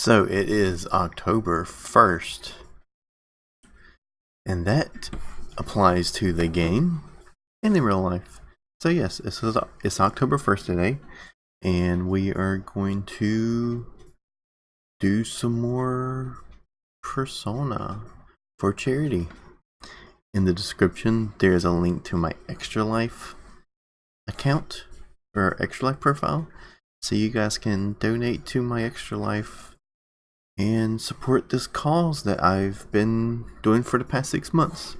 So it is October 1st, and that applies to the game and in real life. So yes, it's October 1st today, and we are going to do some more Persona for charity. In the description, there's a link to my Extra Life account, or Extra Life profile, so you guys can donate to my Extra Life and support this cause that I've been doing for the past 6 months.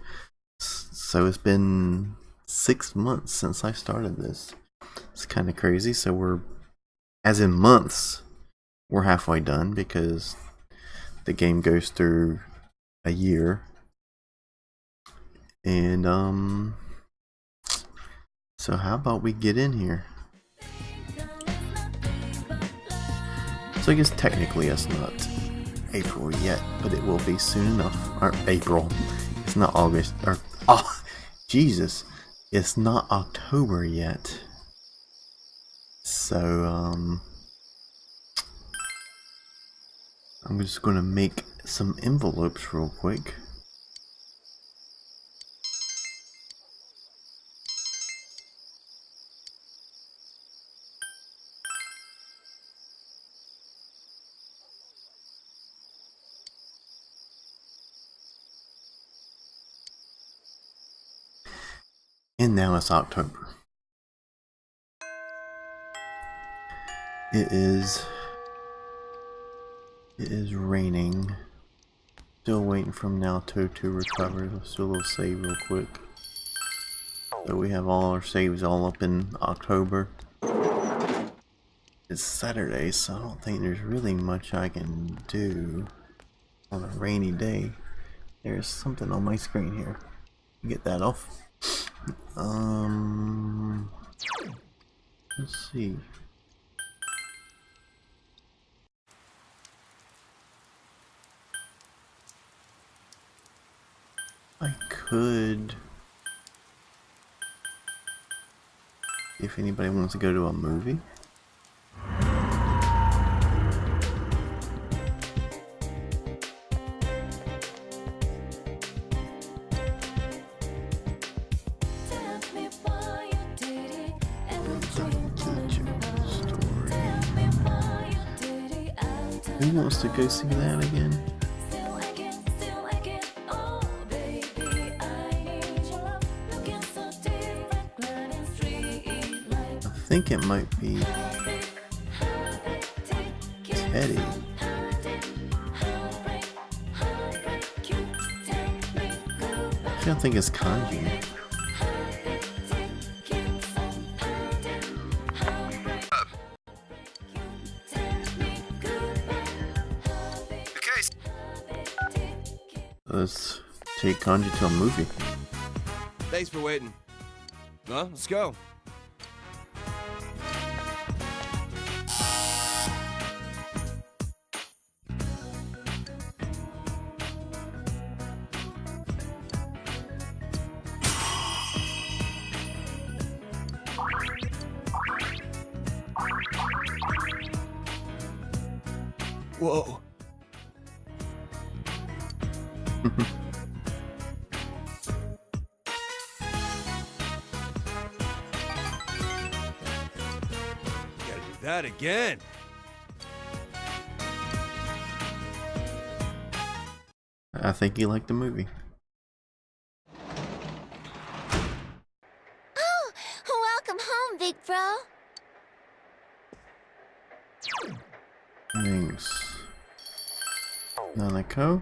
So it's been 6 months since I started this. It's kind of crazy. So we're, as in months, we're halfway done because the game goes through a year. And so how about we get in here? So I guess technically it's not April yet, but it will be soon enough. Or April. It's not August. Or oh, Jesus! It's not October yet. So I'm just gonna make some envelopes real quick. And now it's October. It is raining. Still waiting for Naoto to recover. Let's do a little save real quick. So we have all our saves all up in October. It's Saturday, so I don't think there's really much I can do on a rainy day. There's something on my screen here. Get that off. Let's see. I could, if anybody wants to go to a movie. Who wants to go see that again? I think it might be Teddy. I don't think it's Kanji. Let's take Kanji to a movie. Thanks for waiting. Well, let's go. Whoa. Gotta do that again. I think you like the movie. Oh, welcome home, big bro. Thanks. Nanako?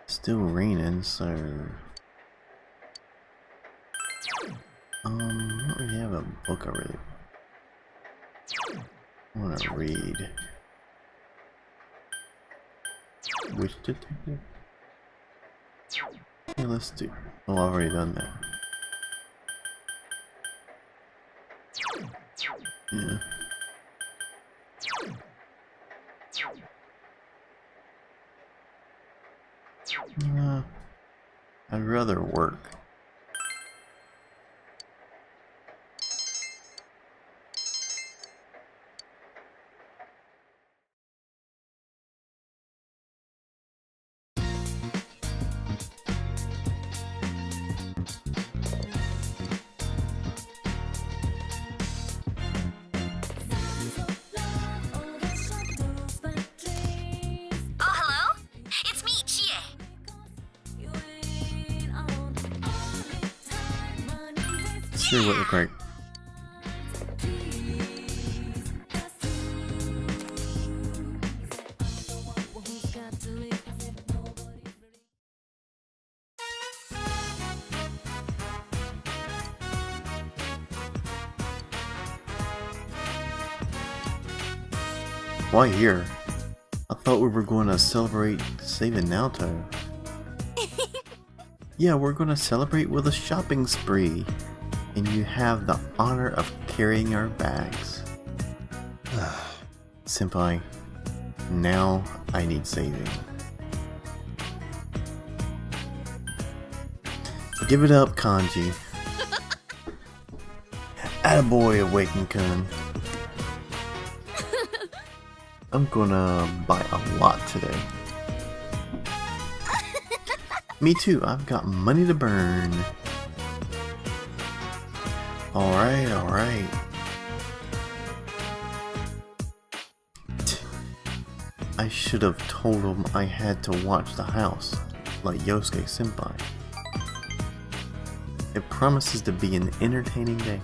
Still raining, so I don't really have a book I really want to read. Which detective? Yeah, let's do. Oh, I've already done that. Yeah. I'd rather work. sure what look like. Why here? I thought we were going to celebrate saving Naoto. Yeah, we're going to celebrate with a shopping spree. And you have the honor of carrying our bags. Senpai, now I need saving. Give it up, Kanji. Attaboy, Awaken-kun. I'm gonna buy a lot today. Me too, I've got money to burn. Alright, alright. I should have told him I had to watch the house, like Yosuke Senpai. It promises to be an entertaining day.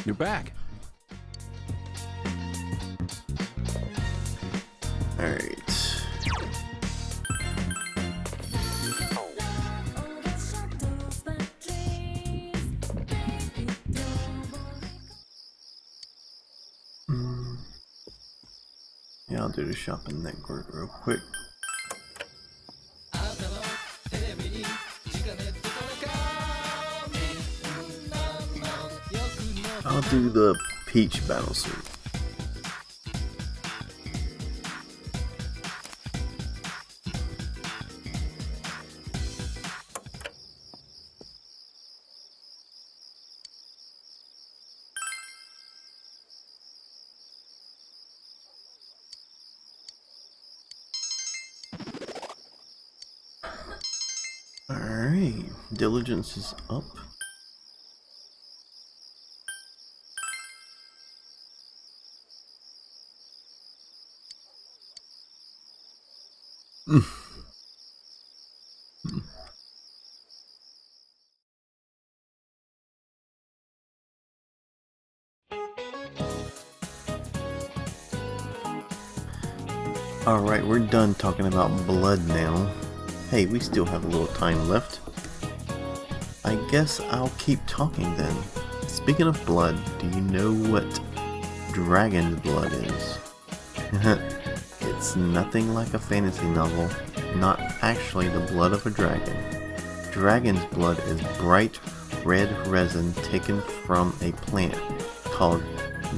You're back. Alright. Yeah, I'll do the shopping network real quick. I'll do the Peach battle suit. Alright, diligence is up. Alright, we're done talking about blood now. Hey, we still have a little time left. I guess I'll keep talking then. Speaking of blood, do you know what dragon's blood is? It's nothing like a fantasy novel, not actually the blood of a dragon. Dragon's blood is bright red resin taken from a plant called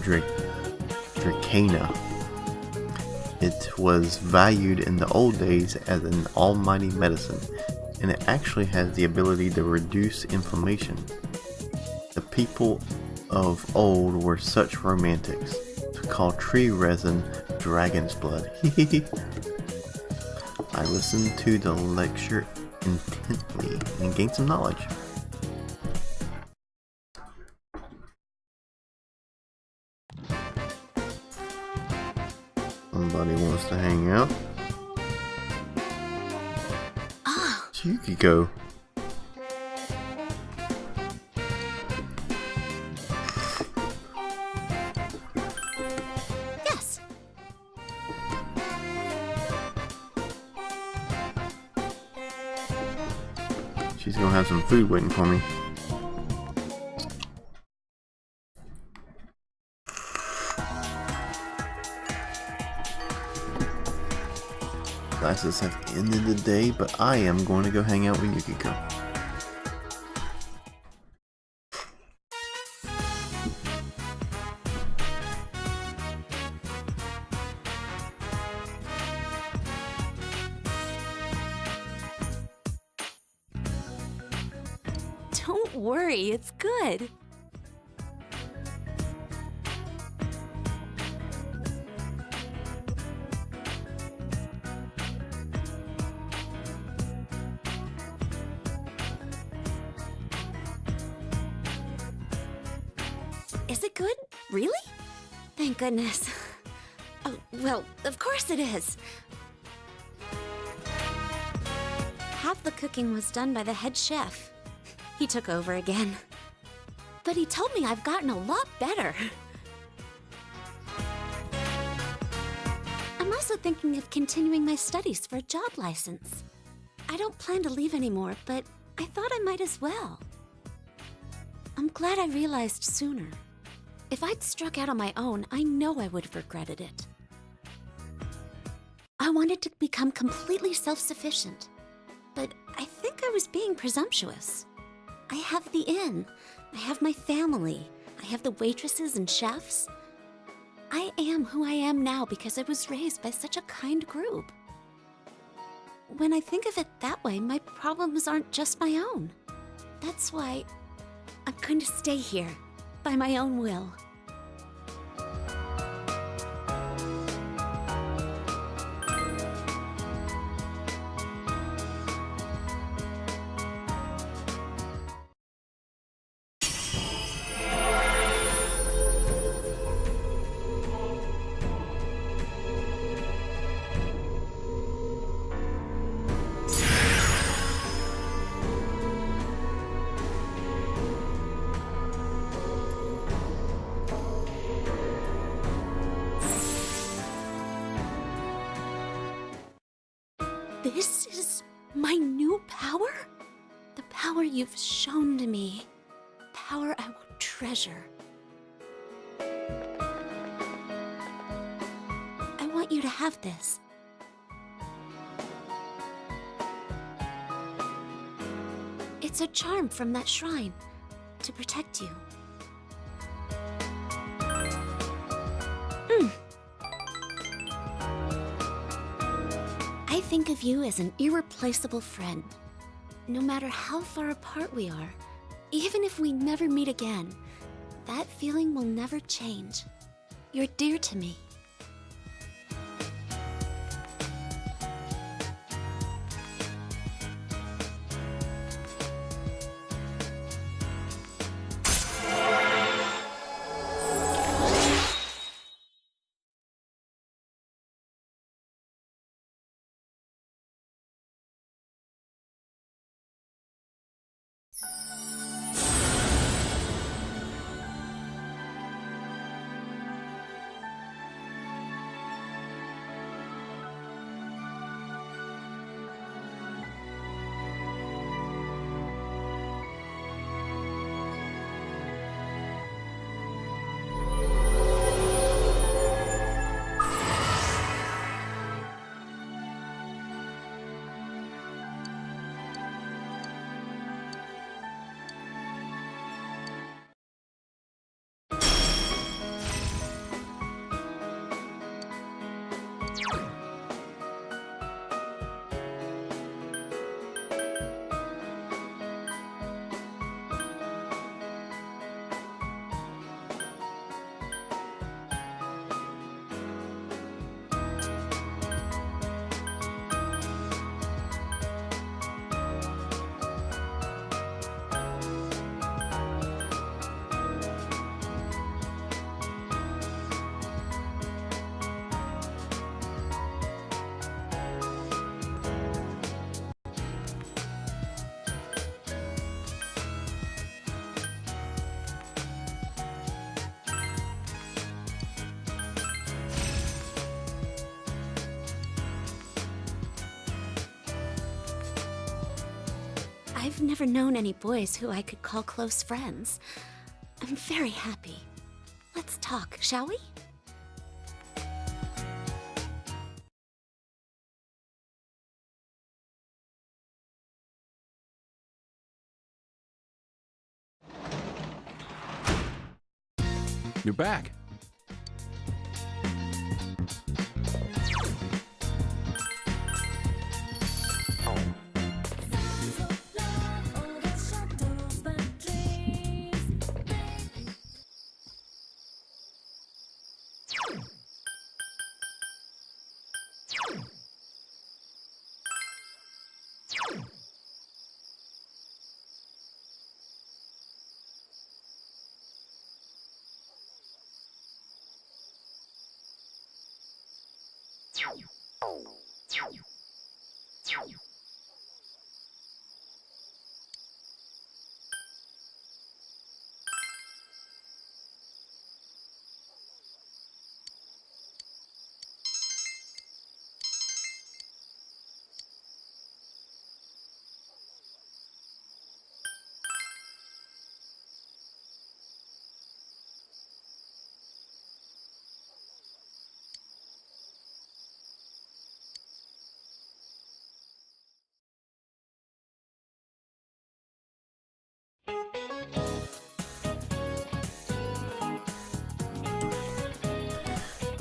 Dracana. It was valued in the old days as an almighty medicine, and it actually has the ability to reduce inflammation. The people of old were such romantics to call tree resin dragon's blood. I listened to the lecture intently and gained some knowledge. Somebody wants to hang out. Yukiko. Yes. She's gonna have some food waiting for me. Classes have ended the day, but I am going to go hang out with Yukiko. Don't worry, it's good. Is it good? Really? Thank goodness. Oh, well, of course it is. Half the cooking was done by the head chef. He took over again. But he told me I've gotten a lot better. I'm also thinking of continuing my studies for a job license. I don't plan to leave anymore, but I thought I might as well. I'm glad I realized sooner. If I'd struck out on my own, I know I would have regretted it. I wanted to become completely self-sufficient, but I think I was being presumptuous. I have the inn, I have my family, I have the waitresses and chefs. I am who I am now because I was raised by such a kind group. When I think of it that way, my problems aren't just my own. That's why I'm going to stay here, by my own will. This is my new power? The power you've shown to me. Power I will treasure. I want you to have this. It's a charm from that shrine to protect you. I think of you as an irreplaceable friend. No matter how far apart we are, even if we never meet again, that feeling will never change. You're dear to me. I've never known any boys who I could call close friends. I'm very happy. Let's talk, shall we? You're back.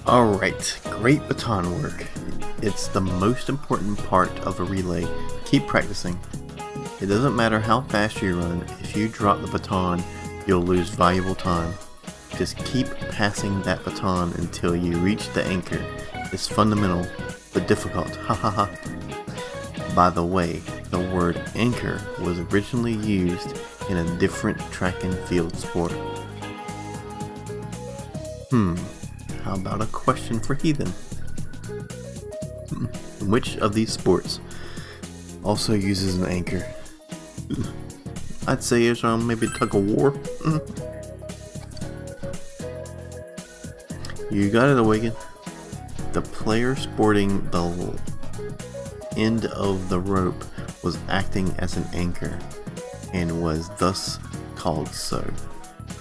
Alright, great baton work. It's the most important part of a relay. Keep practicing. It doesn't matter how fast you run, if you drop the baton, you'll lose valuable time. Just keep passing that baton until you reach the anchor. It's fundamental, but difficult. Ha ha ha. By the way, the word anchor was originally used in a different track and field sport. How about a question for Heathen? Which of these sports also uses an anchor? I'd say it's maybe tug of war. You got it, Awaken. The player sporting the end of the rope was acting as an anchor and was thus called so.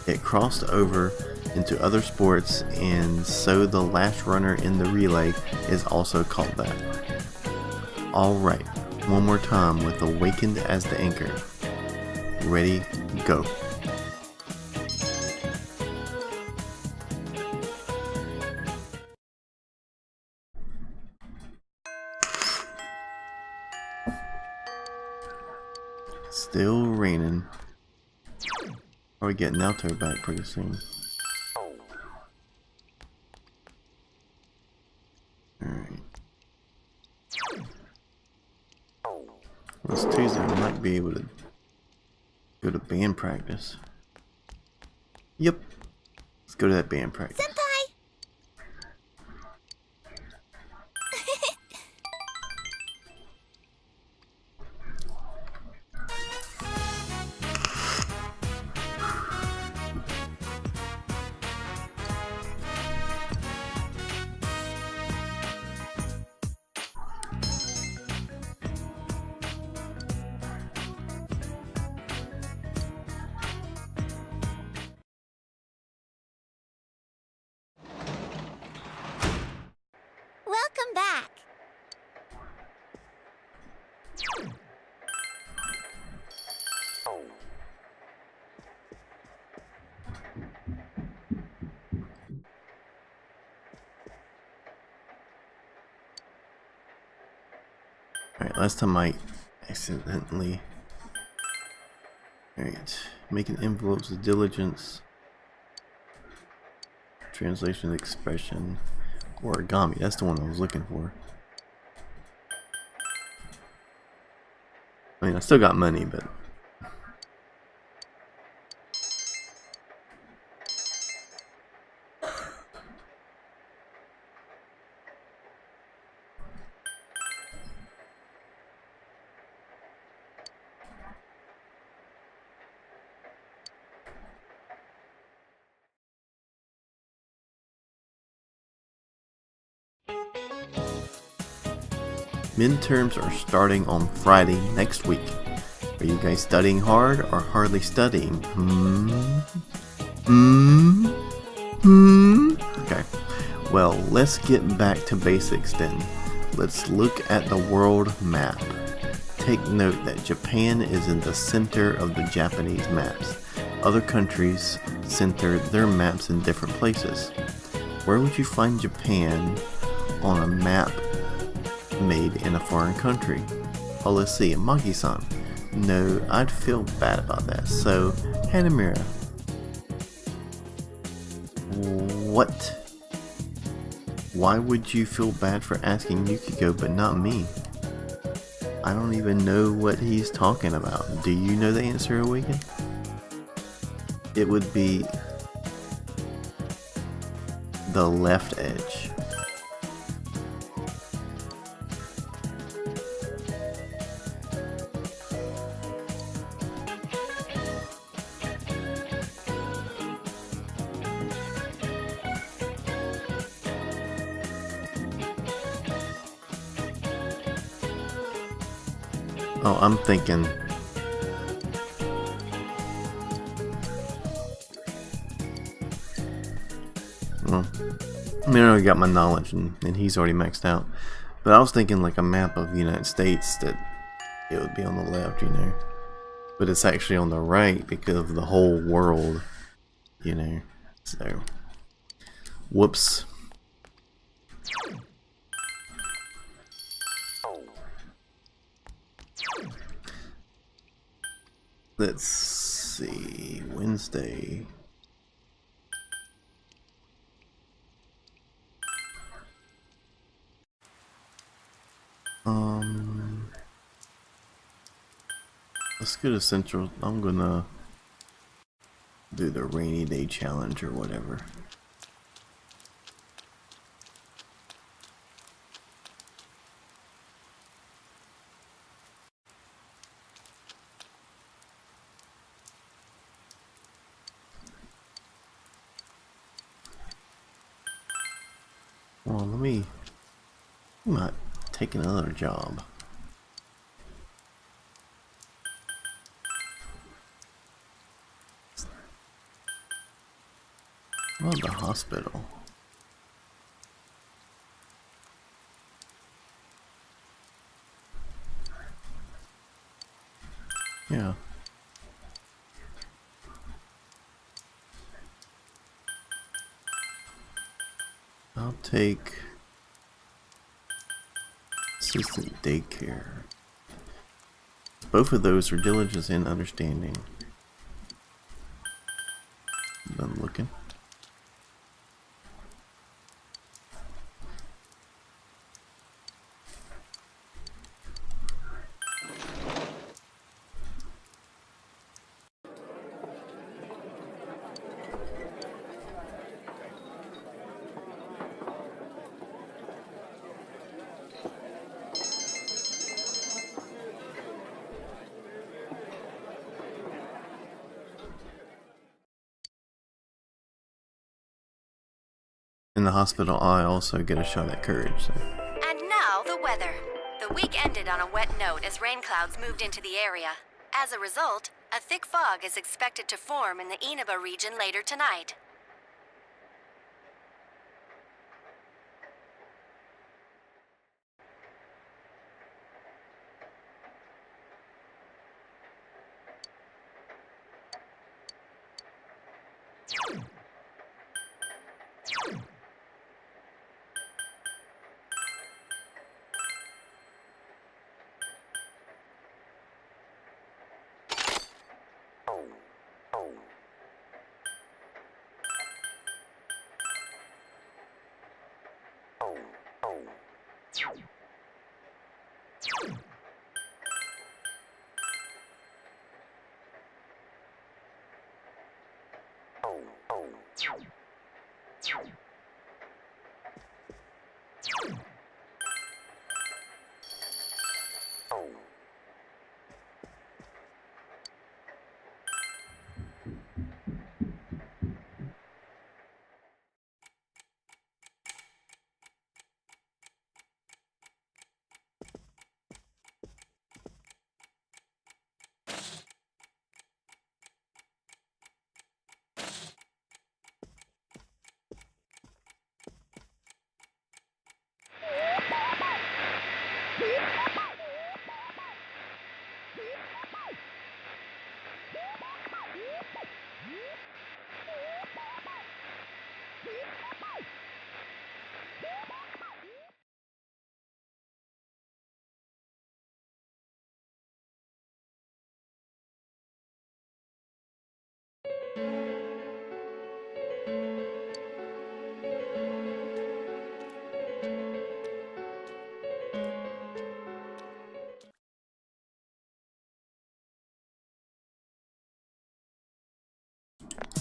It crossed over into other sports, and so the last runner in the relay is also called that. Alright, one more time with Awakened as the anchor. Ready, go. Still raining. Are we getting Alto back pretty soon? Alright. Well, it's Tuesday, we might be able to go to band practice. Yep. Let's go to that band practice. Senpai! Welcome back. Alright, last time I accidentally... Alright, making envelopes with diligence. Translation expression. Origami, that's the one I was looking for. I mean, I still got money, but... Midterms are starting on Friday next week. Are you guys studying hard or hardly studying? Okay, well, let's get back to basics then. Let's look at the world map. Take note that Japan is in the center of the Japanese maps. Other countries center their maps in different places. Where would you find Japan on a map made in a foreign country? Oh, let's see, Maki-san. No, I'd feel bad about that. So, Hanamura. What? Why would you feel bad for asking Yukiko but not me? I don't even know what he's talking about. Do you know the answer, Awaken? It would be the left edge. Oh, I'm thinking. Well, I mean, I already got my knowledge, and he's already maxed out. But I was thinking like a map of the United States that it would be on the left, you know. But it's actually on the right because of the whole world, you know. So, whoops. Let's see, Wednesday. Let's go to Central. I'm gonna do the rainy day challenge or whatever. Well, I might take another job. What about the hospital? Yeah. I'll take assistant daycare. Both of those are diligence and understanding. I'm looking. In the hospital, I also get a shot at courage. So. And now the weather. The week ended on a wet note as rain clouds moved into the area. As a result, a thick fog is expected to form in the Inaba region later tonight.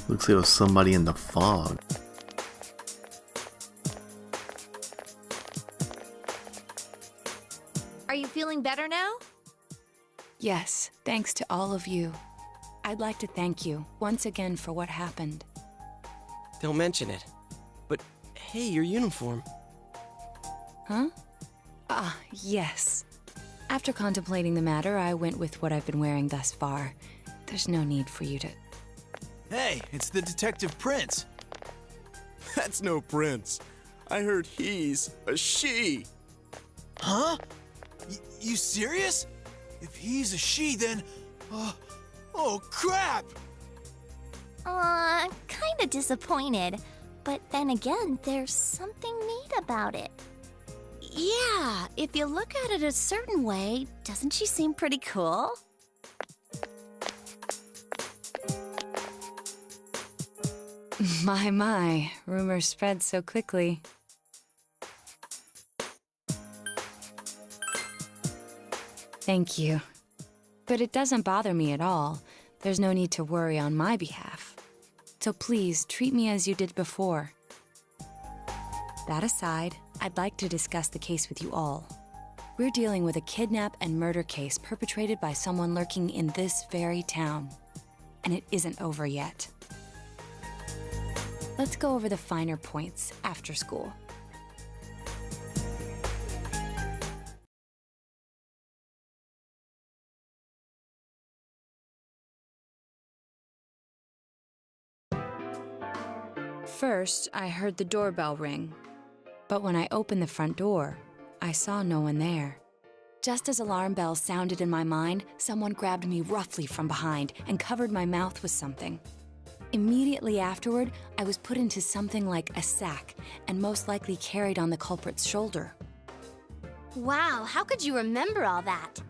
Looks like it was somebody in the fog. Are you feeling better now? Yes, thanks to all of you. I'd like to thank you once again for what happened. Don't mention it. But hey, your uniform. Huh? Ah, yes. After contemplating the matter, I went with what I've been wearing thus far. There's no need for you to... Hey, it's the Detective Prince. That's no prince. I heard he's a she. Huh? You serious? If he's a she, then... oh, crap! Kinda disappointed. But then again, there's something neat about it. Yeah, if you look at it a certain way, doesn't she seem pretty cool? My, rumors spread so quickly. Thank you. But it doesn't bother me at all. There's no need to worry on my behalf. So please, treat me as you did before. That aside, I'd like to discuss the case with you all. We're dealing with a kidnap and murder case perpetrated by someone lurking in this very town. And it isn't over yet. Let's go over the finer points after school. First, I heard the doorbell ring. But when I opened the front door, I saw no one there. Just as alarm bells sounded in my mind, someone grabbed me roughly from behind and covered my mouth with something. Immediately afterward, I was put into something like a sack and most likely carried on the culprit's shoulder. Wow, how could you remember all that?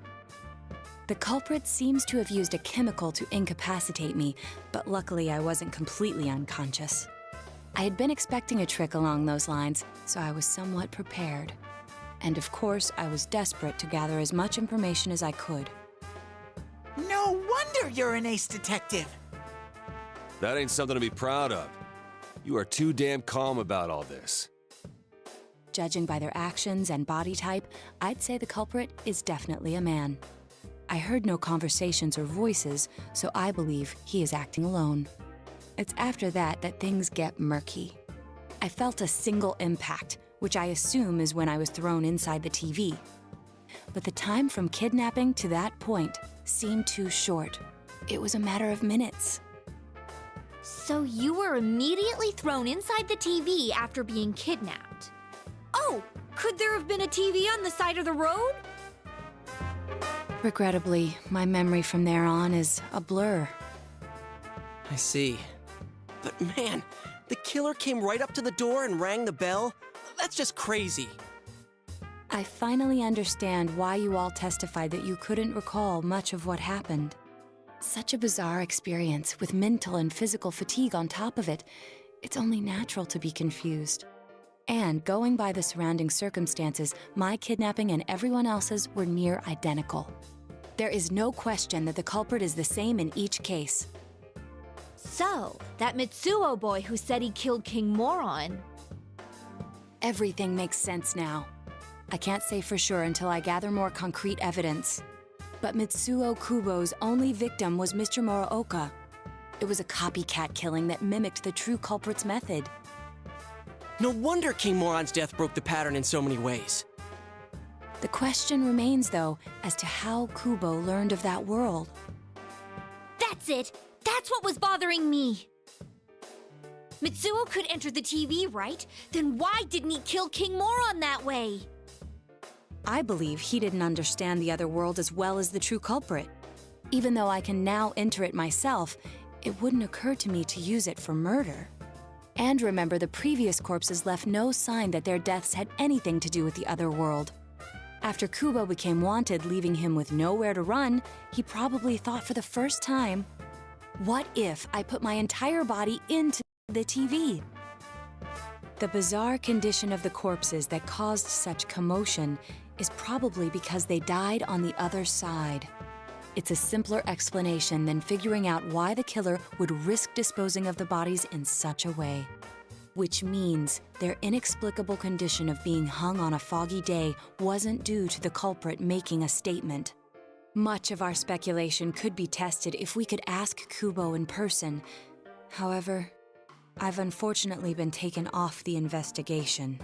The culprit seems to have used a chemical to incapacitate me, but luckily I wasn't completely unconscious. I had been expecting a trick along those lines, so I was somewhat prepared. And of course, I was desperate to gather as much information as I could. No wonder you're an ace detective. That ain't something to be proud of. You are too damn calm about all this. Judging by their actions and body type, I'd say the culprit is definitely a man. I heard no conversations or voices, so I believe he is acting alone. It's after that that things get murky. I felt a single impact, which I assume is when I was thrown inside the TV. But the time from kidnapping to that point seemed too short. It was a matter of minutes. So you were immediately thrown inside the TV after being kidnapped. Oh, could there have been a TV on the side of the road? Regrettably, my memory from there on is a blur. I see. But man, the killer came right up to the door and rang the bell? That's just crazy. I finally understand why you all testified that you couldn't recall much of what happened. Such a bizarre experience with mental and physical fatigue on top of it. It's only natural to be confused. And going by the surrounding circumstances, my kidnapping and everyone else's were near identical. There is no question that the culprit is the same in each case. So, that Mitsuo boy who said he killed King Moron. Everything makes sense now. I can't say for sure until I gather more concrete evidence. But Mitsuo Kubo's only victim was Mr. Muraoka. It was a copycat killing that mimicked the true culprit's method. No wonder King Moron's death broke the pattern in so many ways. The question remains, though, as to how Kubo learned of that world. That's it! That's what was bothering me! Mitsuo could enter the TV, right? Then why didn't he kill King Moron that way? I believe he didn't understand the other world as well as the true culprit. Even though I can now enter it myself, it wouldn't occur to me to use it for murder. And remember, the previous corpses left no sign that their deaths had anything to do with the other world. After Kubo became wanted, leaving him with nowhere to run, he probably thought for the first time, what if I put my entire body into the TV? The bizarre condition of the corpses that caused such commotion is probably because they died on the other side. It's a simpler explanation than figuring out why the killer would risk disposing of the bodies in such a way. Which means their inexplicable condition of being hung on a foggy day wasn't due to the culprit making a statement. Much of our speculation could be tested if we could ask Kubo in person. However, I've unfortunately been taken off the investigation.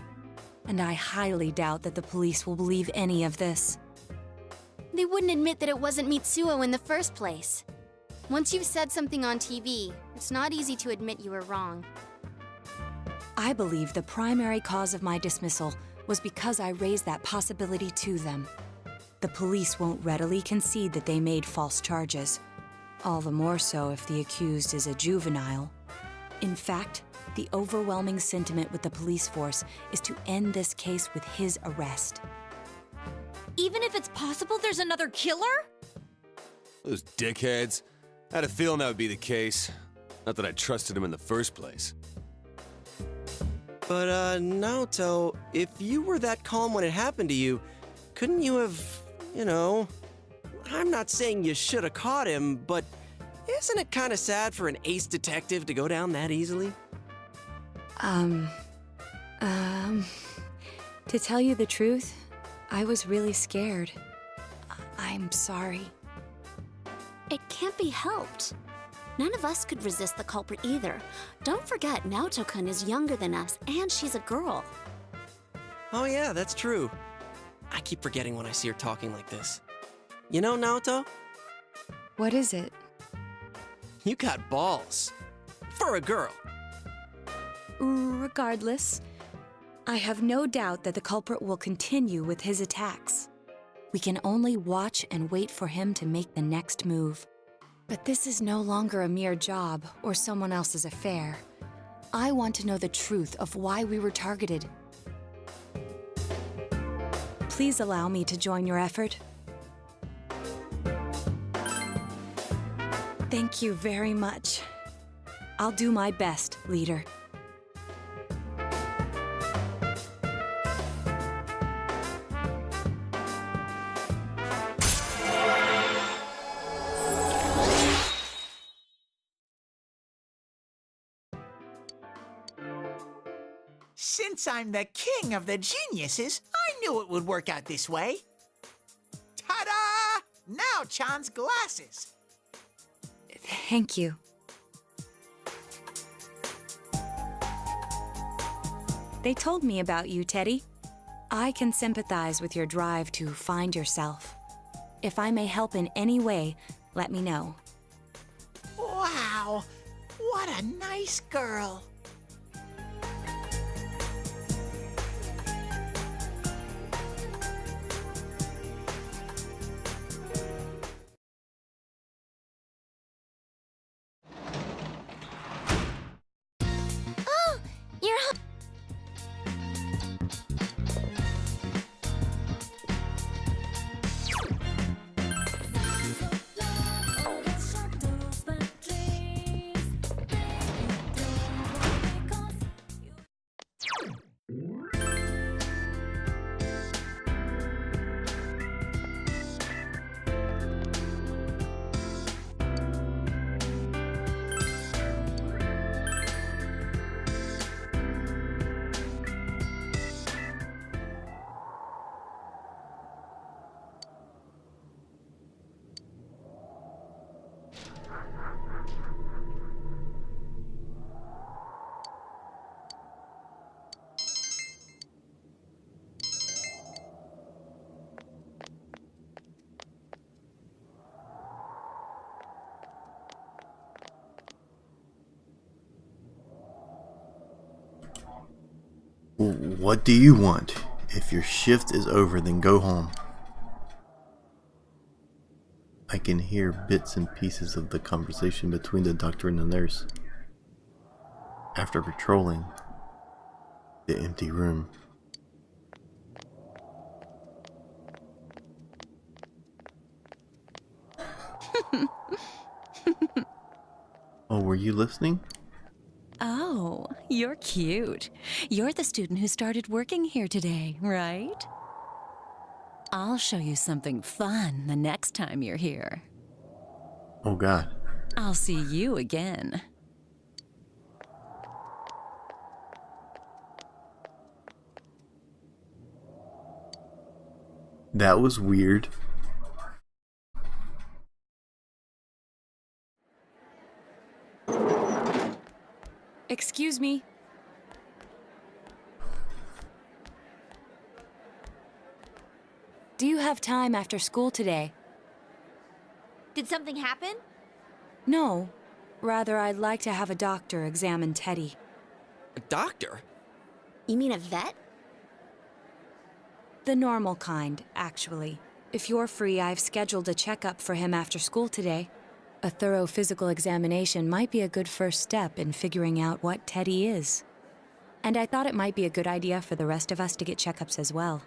And I highly doubt that the police will believe any of this. They wouldn't admit that it wasn't Mitsuo in the first place. Once you've said something on TV, it's not easy to admit you were wrong. I believe the primary cause of my dismissal was because I raised that possibility to them. The police won't readily concede that they made false charges. All the more so if the accused is a juvenile. In fact, the overwhelming sentiment with the police force is to end this case with his arrest. Even if it's possible there's another killer? Those dickheads. I had a feeling that would be the case. Not that I trusted him in the first place. But, Naoto, if you were that calm when it happened to you, couldn't you have, I'm not saying you should have caught him, but isn't it kind of sad for an ace detective to go down that easily? To tell you the truth, I was really scared. I'm sorry. It can't be helped. None of us could resist the culprit either. Don't forget, Naoto-kun is younger than us, and she's a girl. Oh yeah, that's true. I keep forgetting when I see her talking like this. You know, Naoto, What is it? you got balls. For a girl. Regardless, I have no doubt that the culprit will continue with his attacks. We can only watch and wait for him to make the next move. But this is no longer a mere job or someone else's affair. I want to know the truth of why we were targeted. Please allow me to join your effort. Thank you very much. I'll do my best, leader. Since I'm the king of the geniuses, I knew it would work out this way. Ta-da! Now Chan's glasses. Thank you. They told me about you, Teddy. I can sympathize with your drive to find yourself. If I may help in any way, let me know. Wow, what a nice girl. Oh, you're home. What do you want? If your shift is over, then go home. I can hear bits and pieces of the conversation between the doctor and the nurse. After patrolling the empty room. Oh, were you listening? Oh, you're cute. You're the student who started working here today, right? I'll show you something fun the next time you're here. Oh God. I'll see you again. That was weird. Excuse me. Do you have time after school today? Did something happen? No. Rather, I'd like to have a doctor examine Teddy. A doctor? You mean a vet? The normal kind, actually. If you're free, I've scheduled a checkup for him after school today. A thorough physical examination might be a good first step in figuring out what Teddy is. And I thought it might be a good idea for the rest of us to get checkups as well.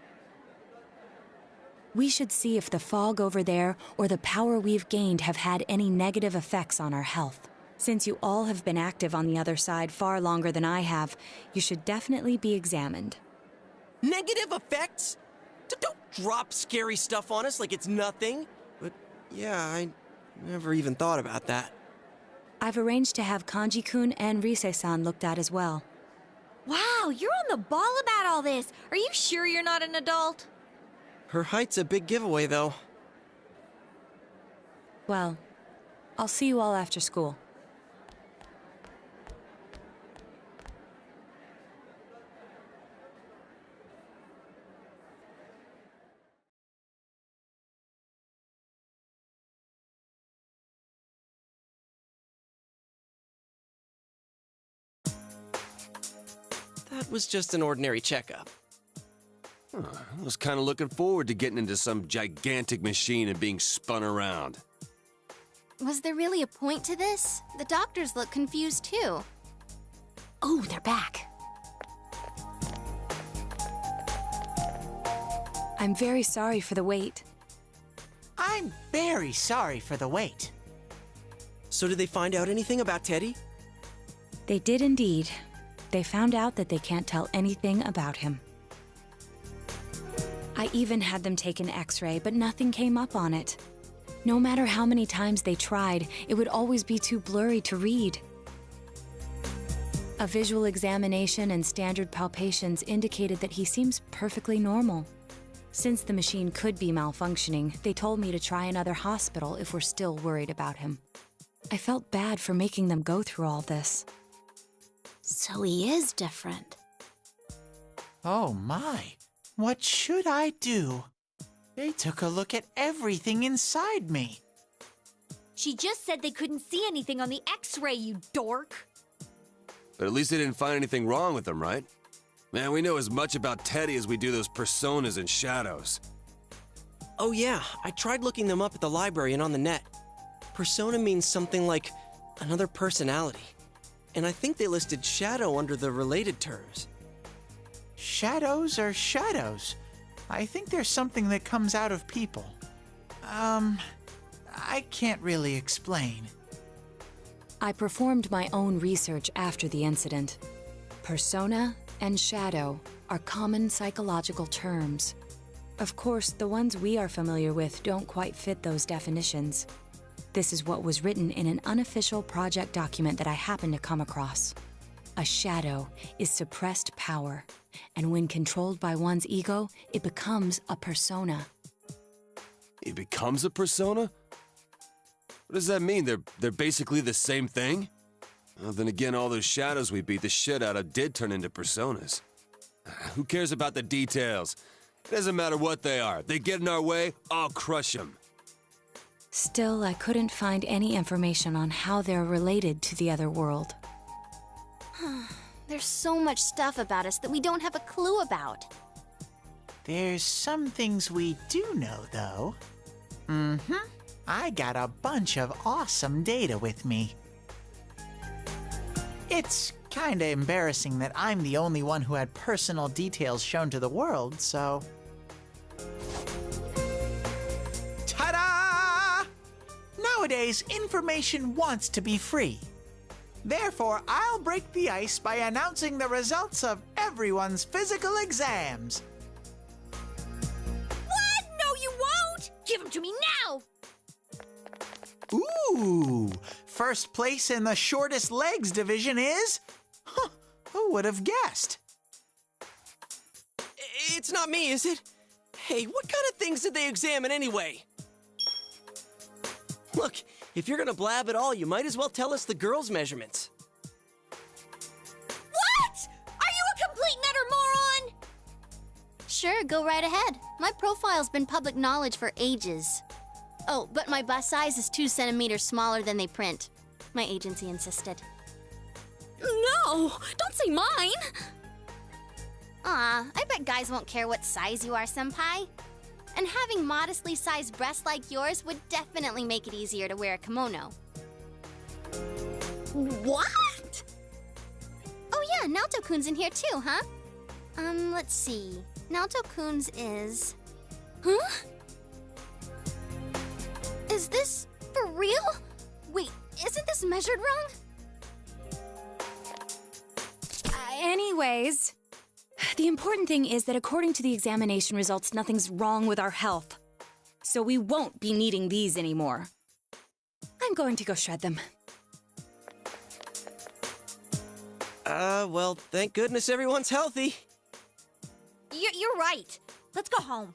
We should see if the fog over there or the power we've gained have had any negative effects on our health. Since you all have been active on the other side far longer than I have, you should definitely be examined. Negative effects? Don't drop scary stuff on us like it's nothing. But yeah, I never even thought about that. I've arranged to have Kanji-kun and Rise-san looked at as well. Wow, you're on the ball about all this. Are you sure you're not an adult? Her height's a big giveaway, though. Well, I'll see you all after school. That was just an ordinary checkup. I was kind of looking forward to getting into some gigantic machine and being spun around. Was there really a point to this? The doctors look confused too. Oh, they're back. I'm very sorry for the wait. I'm very sorry for the wait. So did they find out anything about Teddy? They did indeed. They found out that they can't tell anything about him. I even had them take an X-ray, but nothing came up on it. No matter how many times they tried, it would always be too blurry to read. A visual examination and standard palpations indicated that he seems perfectly normal. Since the machine could be malfunctioning, they told me to try another hospital if we're still worried about him. I felt bad for making them go through all this. So he is different. Oh my, what should I do? They took a look at everything inside me. She just said they couldn't see anything on the X-ray, you dork. But at least they didn't find anything wrong with him, right? Man, we know as much about Teddy as we do those personas and shadows. Oh yeah, I tried looking them up at the library and on the net. Persona means something like another personality. And I think they listed shadow under the related terms. Shadows are shadows. I think there's something that comes out of people. I can't really explain. I performed my own research after the incident. Persona and shadow are common psychological terms. Of course, the ones we are familiar with don't quite fit those definitions. This is what was written in an unofficial project document that I happened to come across. A shadow is suppressed power, and when controlled by one's ego, it becomes a persona. He becomes a persona? What does that mean? They're basically the same thing? Well, then again, all those shadows we beat the shit out of did turn into personas. Who cares about the details? It doesn't matter what they are. They get in our way, I'll crush them. Still, I couldn't find any information on how they're related to the other world. There's so much stuff about us that we don't have a clue about. There's some things we do know, though. I got a bunch of awesome data with me. It's kinda embarrassing that I'm the only one who had personal details shown to the world, so... Ta-da! Nowadays, information wants to be free. Therefore, I'll break the ice by announcing the results of everyone's physical exams. What? No, you won't! Give them to me now! Ooh! First place in the shortest legs division is... Huh, who would have guessed? It's not me, is it? Hey, what kind of things did they examine anyway? Look, if you're gonna blab at all, you might as well tell us the girls' measurements. What? Are you a complete and utter moron? Sure, go right ahead. My profile's been public knowledge for ages. Oh, but my bust size is 2 centimeters smaller than they print. My agency insisted. No! Don't say mine! Aw, I bet guys won't care what size you are, senpai. And having modestly sized breasts like yours would definitely make it easier to wear a kimono. What? Oh yeah, Naoto-kun's in here too, huh? Let's see. Naoto-kun's is... Huh? Is this for real? Wait, isn't this measured wrong? Anyways, the important thing is that according to the examination results, nothing's wrong with our health. So we won't be needing these anymore. I'm going to go shred them. Well, thank goodness everyone's healthy. You're right. Let's go home.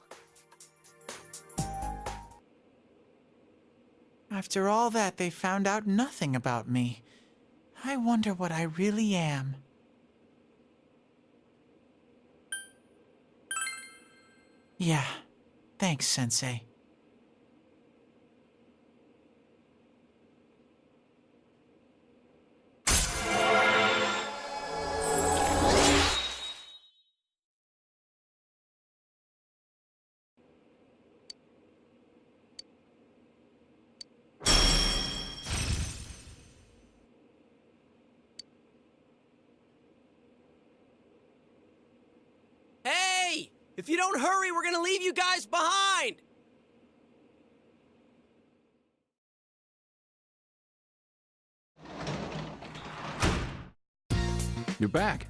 After all that, they found out nothing about me. I wonder what I really am. Yeah, thanks, Sensei. Hey! If you don't hurry, we're gonna leave you guys behind! You're back.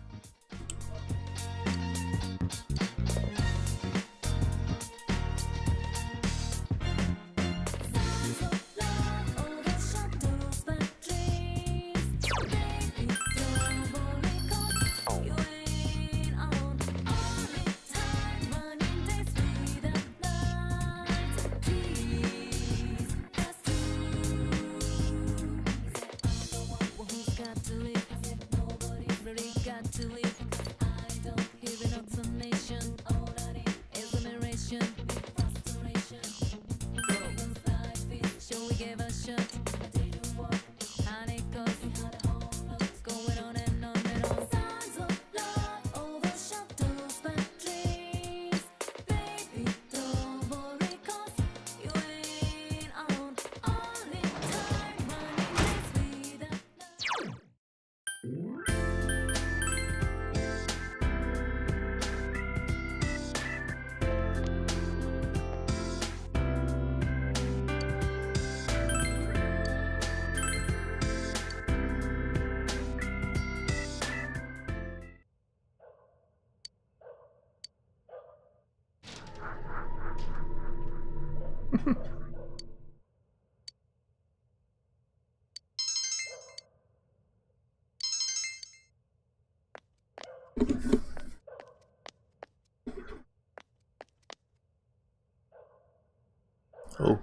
Oh,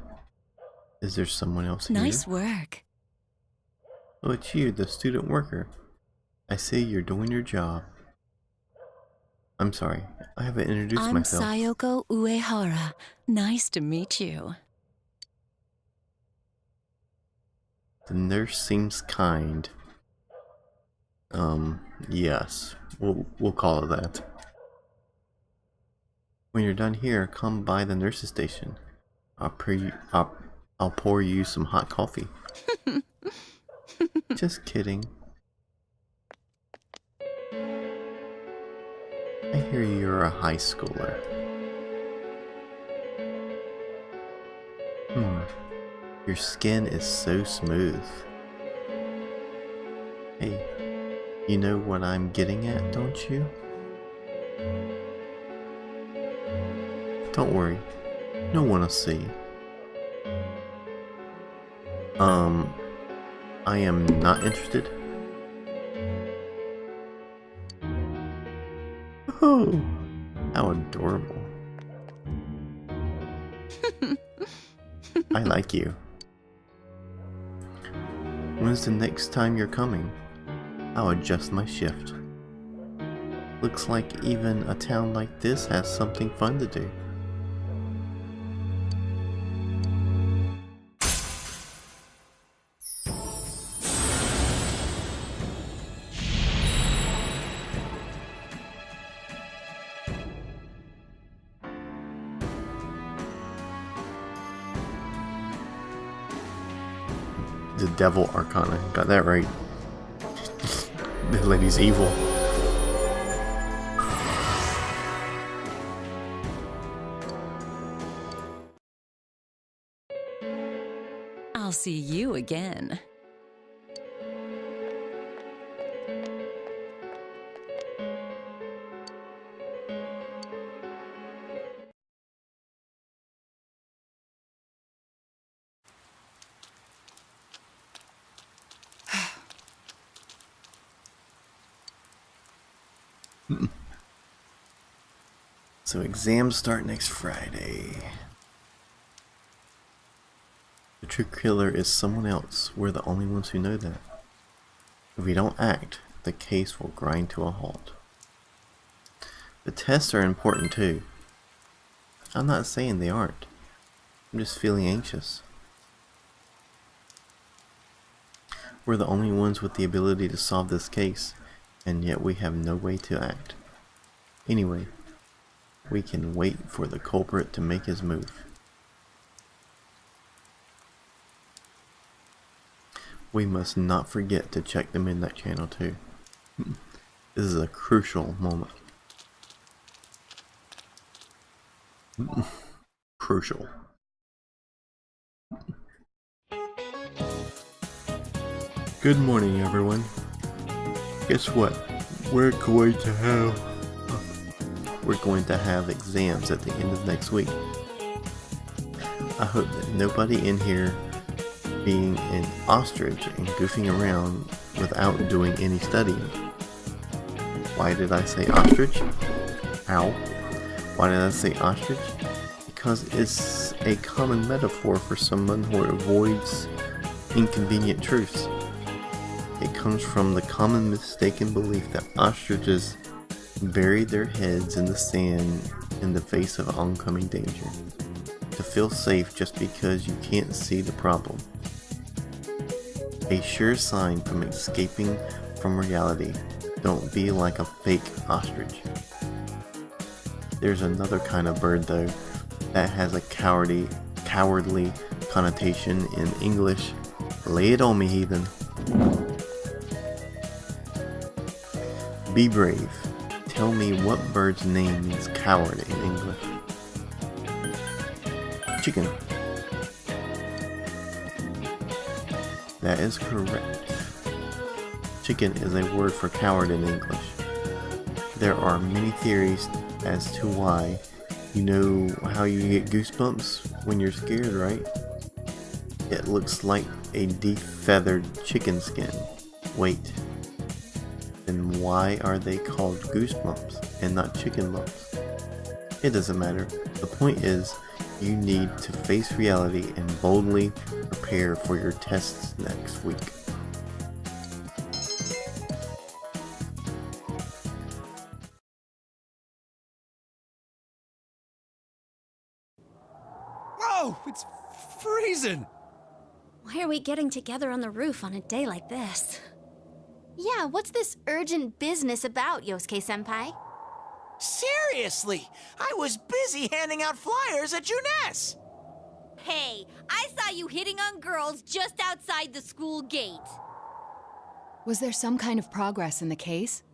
is there someone else here? Nice work. Oh, it's you, the student worker. I see you're doing your job. I'm sorry, I haven't introduced I'm myself. Sayoko Uehara. Nice to meet you. The nurse seems kind. Yes, we'll call it that. When you're done here, come by the nurse's station. I'll pour you some hot coffee. Just kidding. I hear you're a high schooler. Your skin is so smooth. Hey, you know what I'm getting at, don't you? Don't worry, no one will see. I am not interested. Oh, how adorable. I like you. When's the next time you're coming? I'll adjust my shift. Looks like even a town like this has something fun to do. The Devil Arcana. Got that right. The lady's evil. I'll see you again. So exams start next Friday. The true killer is someone else. We're the only ones who know that. If we don't act, the case will grind to a halt. The tests are important too. I'm not saying they aren't. I'm just feeling anxious. We're the only ones with the ability to solve this case, and yet we have no way to act. Anyway, we can wait for the culprit to make his move. We must not forget to check the Midnight Channel too. This is a crucial moment. Crucial. Good morning, everyone. Guess what? We're going to have exams at the end of next week. I hope that nobody in here being an ostrich and goofing around without doing any studying. Why did I say ostrich? Ow. Why did I say ostrich? Because it's a common metaphor for someone who avoids inconvenient truths. It comes from the common mistaken belief that ostriches bury their heads in the sand in the face of oncoming danger, to feel safe just because you can't see the problem. A sure sign from escaping from reality. Don't be like a fake ostrich. There's another kind of bird though that has a cowardly connotation in English. Lay it on me, heathen. Be brave. Tell me what bird's name means coward in English. Chicken. That is correct. Chicken is a word for coward in English. There are many theories as to why. You know how you get goosebumps when you're scared, right? It looks like a defeathered chicken skin. Wait. Then why are they called goosebumps and not chicken bumps? It doesn't matter. The point is, you need to face reality and boldly prepare for your tests next week. Whoa, it's freezing! Why are we getting together on the roof on a day like this? Yeah, what's this urgent business about, Yosuke-senpai? Seriously, I was busy handing out flyers at Juness. Hey, I saw you hitting on girls just outside the school gate. Was there some kind of progress in the case?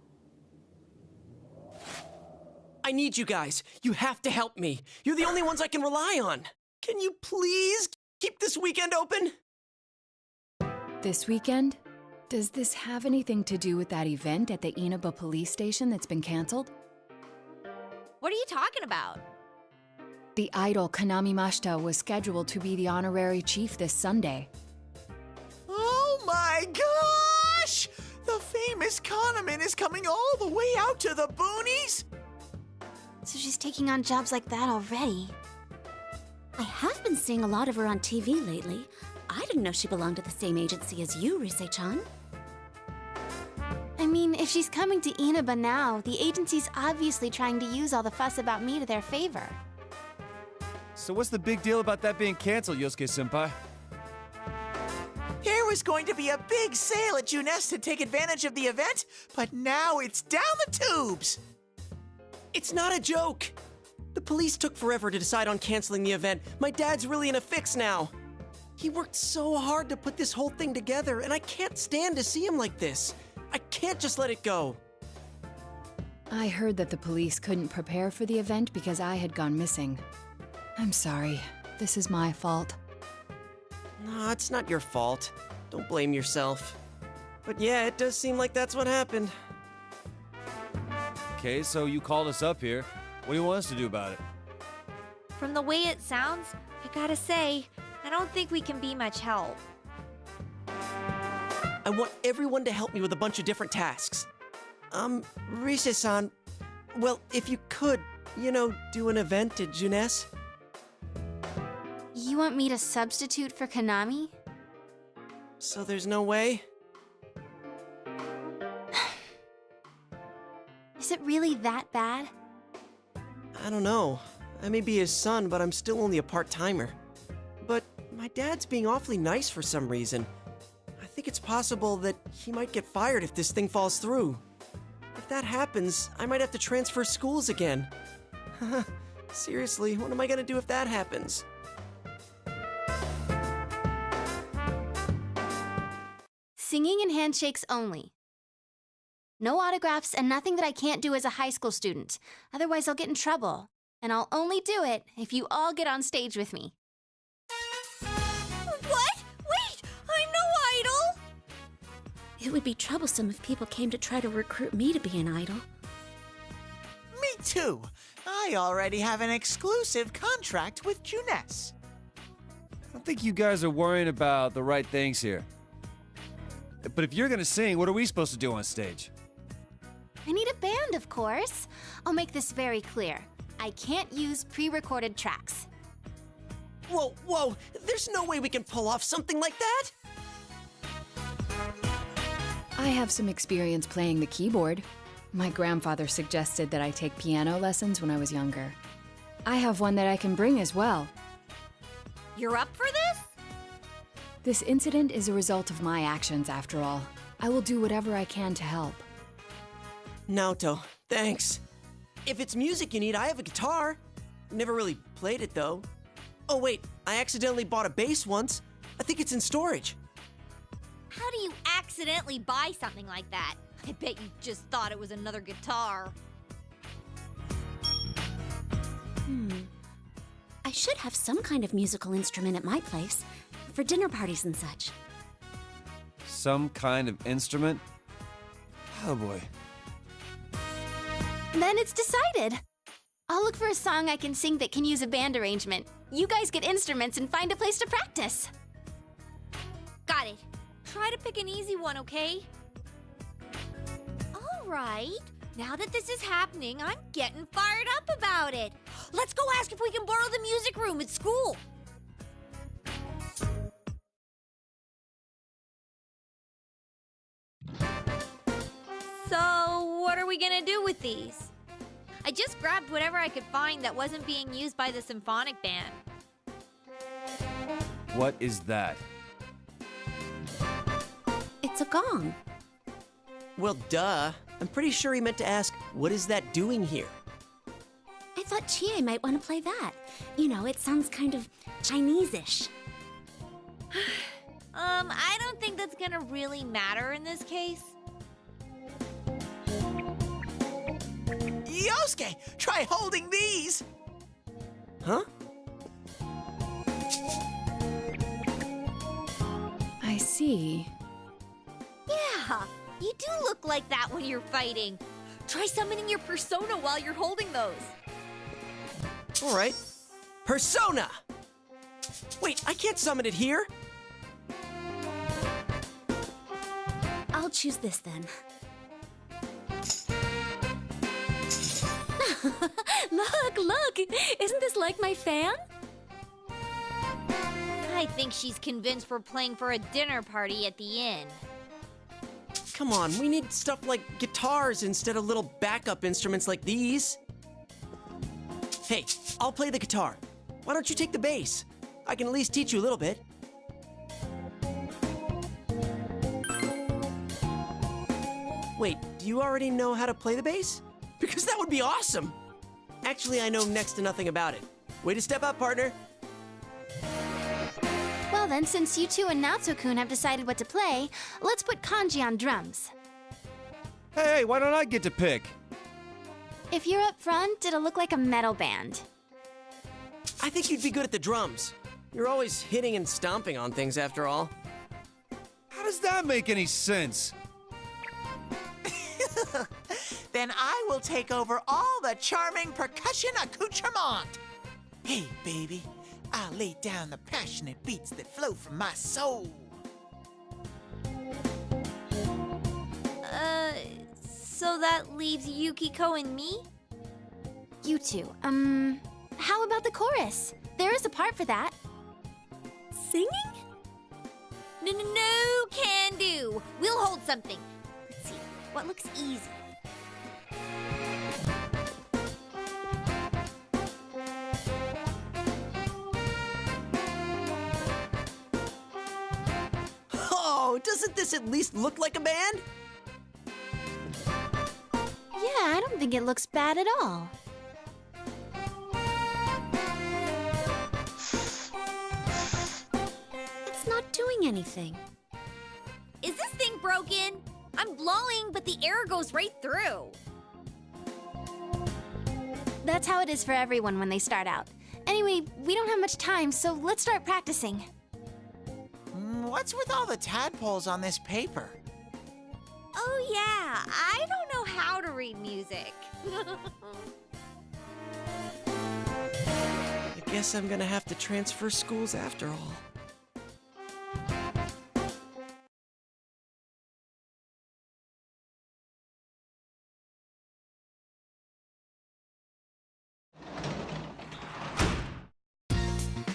I need you guys. You have to help me. You're the only ones I can rely on. Can you please keep this weekend open? This weekend? Does this have anything to do with that event at the Inaba police station that's been canceled? What are you talking about? The idol Kanami Mashita was scheduled to be the honorary chief this Sunday. Oh my gosh! The famous Kahneman is coming all the way out to the boonies? So she's taking on jobs like that already. I have been seeing a lot of her on TV lately. I didn't know she belonged to the same agency as you, Rise-chan. I mean, mean, if she's coming to Inaba now, the agency's obviously trying to use all the fuss about me to their favor. So what's the big deal about that being canceled, Yosuke-senpai? There was going to be a big sale at Junes to take advantage of the event, but now it's down the tubes. It's not a joke! The police took forever to decide on canceling the event. My dad's really in a fix now. He worked so hard to put this whole thing together, and I can't stand to see him like this. I can't just let it go. I heard that the police couldn't prepare for the event because I had gone missing. I'm sorry. This is my fault. No, it's not your fault. Don't blame yourself. But yeah, it does seem like that's what happened. Okay, so you called us up here. What do you want us to do about it? From the way it sounds, I gotta say, I don't think we can be much help. I want everyone to help me with a bunch of different tasks. Rise-san, well, if you could, do an event at Junes? You want me to substitute for Konami? So there's no way? Is it really that bad? I don't know. I may be his son, but I'm still only a part-timer. But my dad's being awfully nice for some reason. I think it's possible that he might get fired if this thing falls through. If that happens, I might have to transfer schools again. Seriously, what am I gonna do if that happens? Singing and handshakes only. No autographs and nothing that I can't do as a high school student. Otherwise, I'll get in trouble. And I'll only do it if you all get on stage with me. What? Wait! I'm no idol! It would be troublesome if people came to try to recruit me to be an idol. Me too. I already have an exclusive contract with Junes. I don't think you guys are worrying about the right things here. But if you're gonna sing, what are we supposed to do on stage? I need a band, of course. I'll make this very clear. I can't use pre-recorded tracks. Whoa, there's no way we can pull off something like that! I have some experience playing the keyboard. My grandfather suggested that I take piano lessons when I was younger. I have one that I can bring as well. You're up for this? This incident is a result of my actions, after all. I will do whatever I can to help. Naoto, thanks. If it's music you need, I have a guitar. Never really played it, though. Oh, wait, I accidentally bought a bass once. I think it's in storage. How do you accidentally buy something like that? I bet you just thought it was another guitar. I should have some kind of musical instrument at my place, for dinner parties and such. Some kind of instrument? Oh boy. Then it's decided. I'll look for a song I can sing that can use a band arrangement. You guys get instruments and find a place to practice. Got it. Try to pick an easy one, okay? All right. Now that this is happening, I'm getting fired up about it. Let's go ask if we can borrow the music room at school. So, what are we gonna do with these? I just grabbed whatever I could find that wasn't being used by the symphonic band. What is that? It's a gong. Well, duh. I'm pretty sure he meant to ask, what is that doing here? I thought Chie might want to play that. You know, it sounds kind of Chinese-ish. I don't think that's gonna really matter in this case. Yosuke, try holding these! Huh? I see. Yeah, you do look like that when you're fighting. Try summoning your persona while you're holding those. All right. Persona! Wait, I can't summon it here! I'll choose this then. Look! Isn't this like my fan? I think she's convinced we're playing for a dinner party at the inn. Come on, we need stuff like guitars instead of little backup instruments like these. Hey, I'll play the guitar. Why don't you take the bass? I can at least teach you a little bit. Wait, do you already know how to play the bass? Because that would be awesome! Actually, I know next to nothing about it. Way to step up, partner. Well then, since you two and Naoto-kun have decided what to play, let's put Kanji on drums. Hey, why don't I get to pick? If you're up front, it'll look like a metal band. I think you'd be good at the drums. You're always hitting and stomping on things after all. How does that make any sense? Then I will take over all the charming percussion accoutrement. Hey, baby, I'll lay down the passionate beats that flow from my soul. So that leaves Yukiko and me? You two, how about the chorus? There is a part for that. Singing? No, can do. We'll hold something. Let's see, what looks easy? Oh, doesn't this at least look like a band? Yeah, I don't think it looks bad at all. It's not doing anything. Is this thing broken? I'm blowing, but the air goes right through. That's how it is for everyone when they start out. Anyway, we don't have much time, so let's start practicing. What's with all the tadpoles on this paper? Oh yeah, I don't know how to read music. I guess I'm gonna have to transfer schools after all.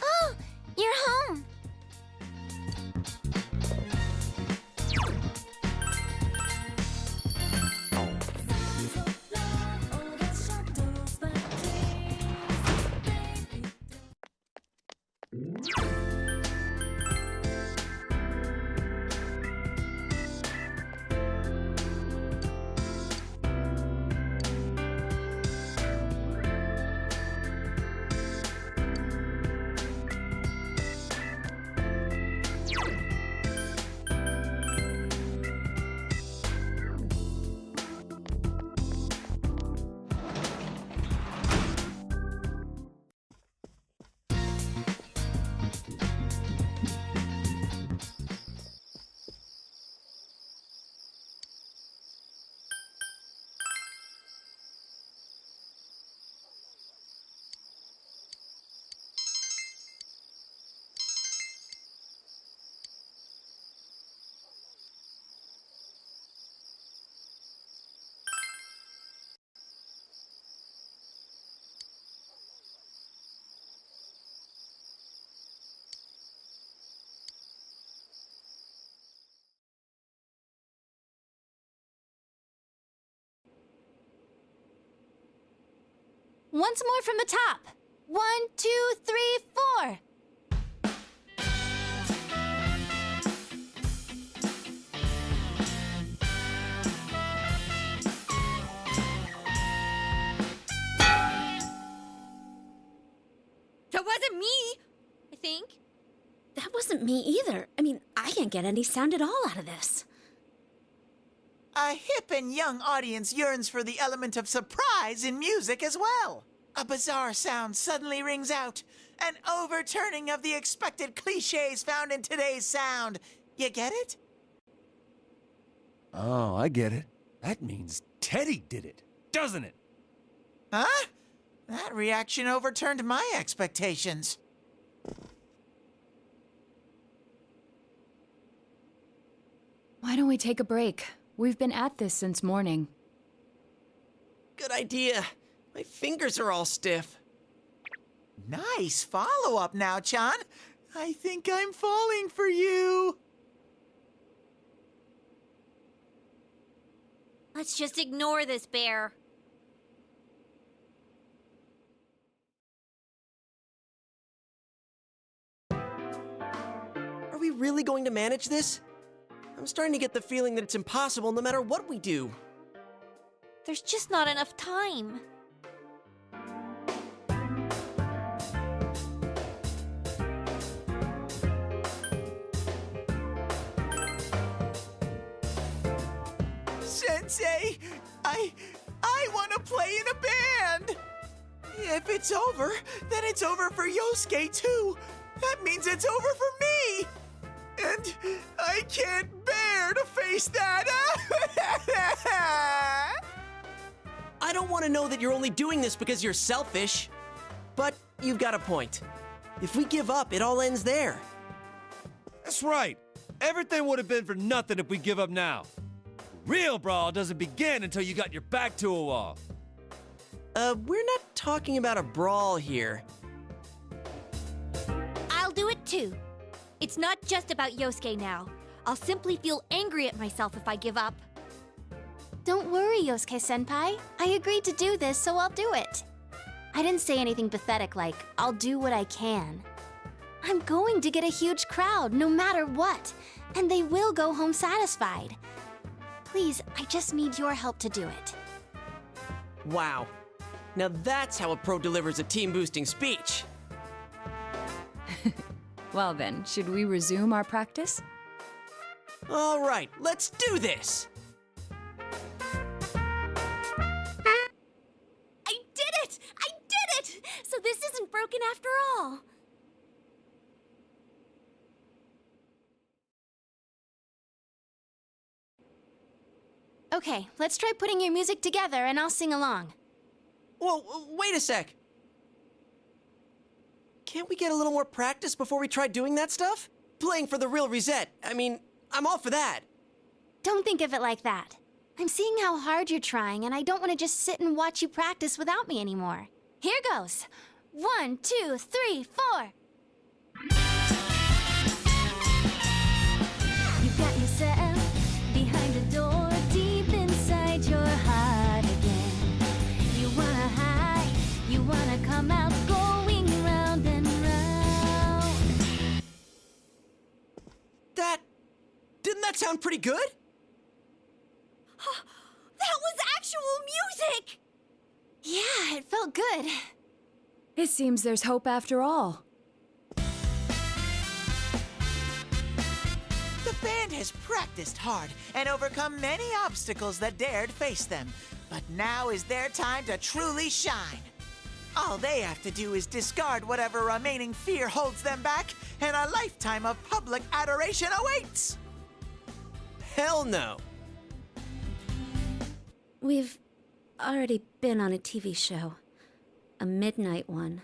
Oh, you're home. Once more from the top. 1, 2, 3, 4. That wasn't me, I think. That wasn't me either. I mean, I can't get any sound at all out of this. A hip and young audience yearns for the element of surprise in music as well. A bizarre sound suddenly rings out, an overturning of the expected cliches found in today's sound. You get it? Oh, I get it. That means Teddy did it, doesn't it? Huh? That reaction overturned my expectations. Why don't we take a break? We've been at this since morning. Good idea. My fingers are all stiff. Nice follow-up now, Chan. I think I'm falling for you. Let's just ignore this bear. Are we really going to manage this? I'm starting to get the feeling that it's impossible no matter what we do. There's just not enough time. Sensei, I want to play in a band. If it's over, then it's over for Yosuke too. That means it's over for me. And I can't bear to face that. I don't want to know that you're only doing this because you're selfish. But you've got a point. If we give up, it all ends there. That's right. Everything would have been for nothing if we give up now. Real brawl doesn't begin until you got your back to a wall. We're not talking about a brawl here. I'll do it too. It's not just about Yosuke now. I'll simply feel angry at myself if I give up. Don't worry, Yosuke-senpai. I agreed to do this, so I'll do it. I didn't say anything pathetic like, I'll do what I can. I'm going to get a huge crowd, no matter what, and they will go home satisfied. Please, I just need your help to do it. Wow. Now that's how a pro delivers a team-boosting speech. Well then, should we resume our practice? All right, let's do this! I did it! I did it! So this isn't broken after all. Okay, let's try putting your music together and I'll sing along. Whoa, wait a sec. Can't we get a little more practice before we try doing that stuff? Playing for the real Reset. I mean, I'm all for that. Don't think of it like that. I'm seeing how hard you're trying, and I don't want to just sit and watch you practice without me anymore. Here goes. 1, 2, 3, 4. You got yourself behind the door, deep inside your heart again. You wanna hide, you wanna come out, going round and round. Didn't that sound pretty good? That was actual music! Yeah, it felt good. It seems there's hope after all. The band has practiced hard and overcome many obstacles that dared face them. But now is their time to truly shine. All they have to do is discard whatever remaining fear holds them back, and a lifetime of public adoration awaits! Hell no. We've already been on a TV show. A midnight one.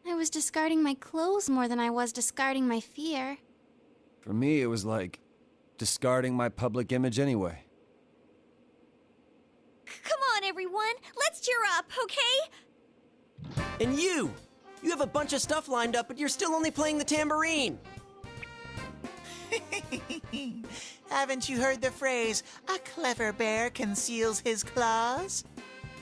I was discarding my clothes more than I was discarding my fear. For me, it was like discarding my public image anyway. Come on, everyone. Let's cheer up, okay? And you have a bunch of stuff lined up, but you're still only playing the tambourine. Haven't you heard the phrase, a clever bear conceals his claws?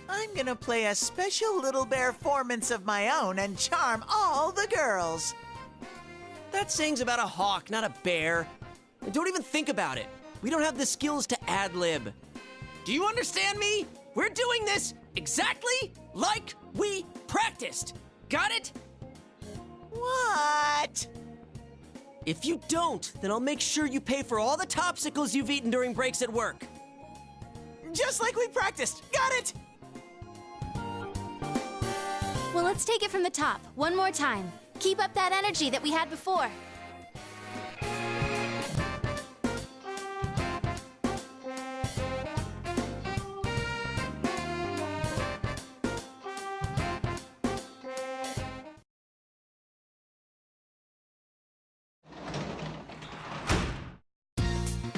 I'm gonna play a special little bear-formance of my own and charm all the girls. That saying's about a hawk, not a bear. And don't even think about it. We don't have the skills to ad-lib. Do you understand me? We're doing this exactly like we practiced. Got it? What? If you don't, then I'll make sure you pay for all the topsicles you've eaten during breaks at work. Just like we practiced. Got it? Well, let's take it from the top, one more time. Keep up that energy that we had before.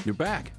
You're back.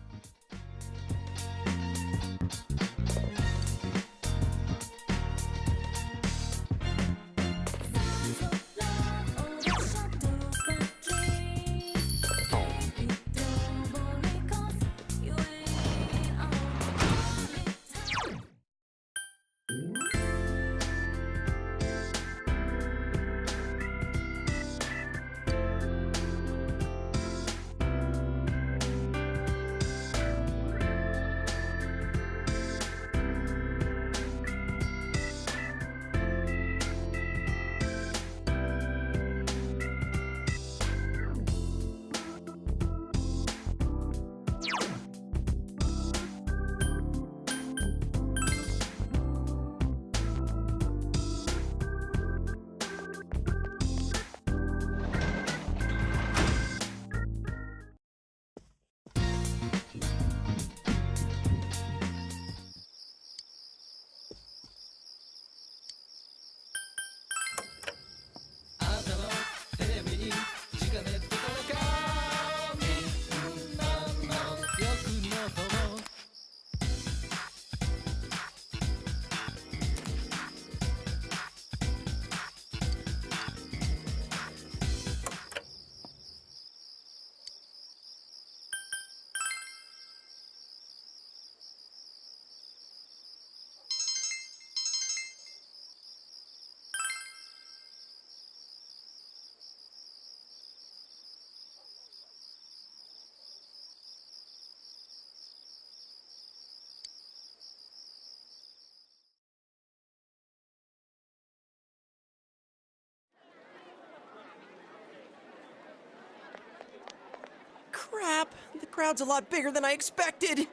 Crap, the crowd's a lot bigger than I expected.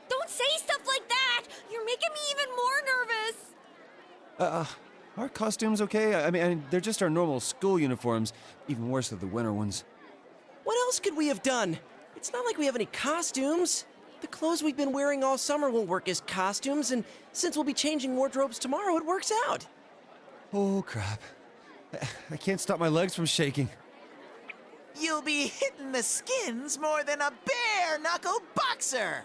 Don't say stuff like that! You're making me even more nervous! Our costumes okay? I mean, they're just our normal school uniforms. Even worse are the winter ones. What else could we have done? It's not like we have any costumes. The clothes we've been wearing all summer won't work as costumes, and since we'll be changing wardrobes tomorrow, it works out. Oh, crap. I can't stop my legs from shaking. You'll be hitting the skins more than a bare-knuckle boxer!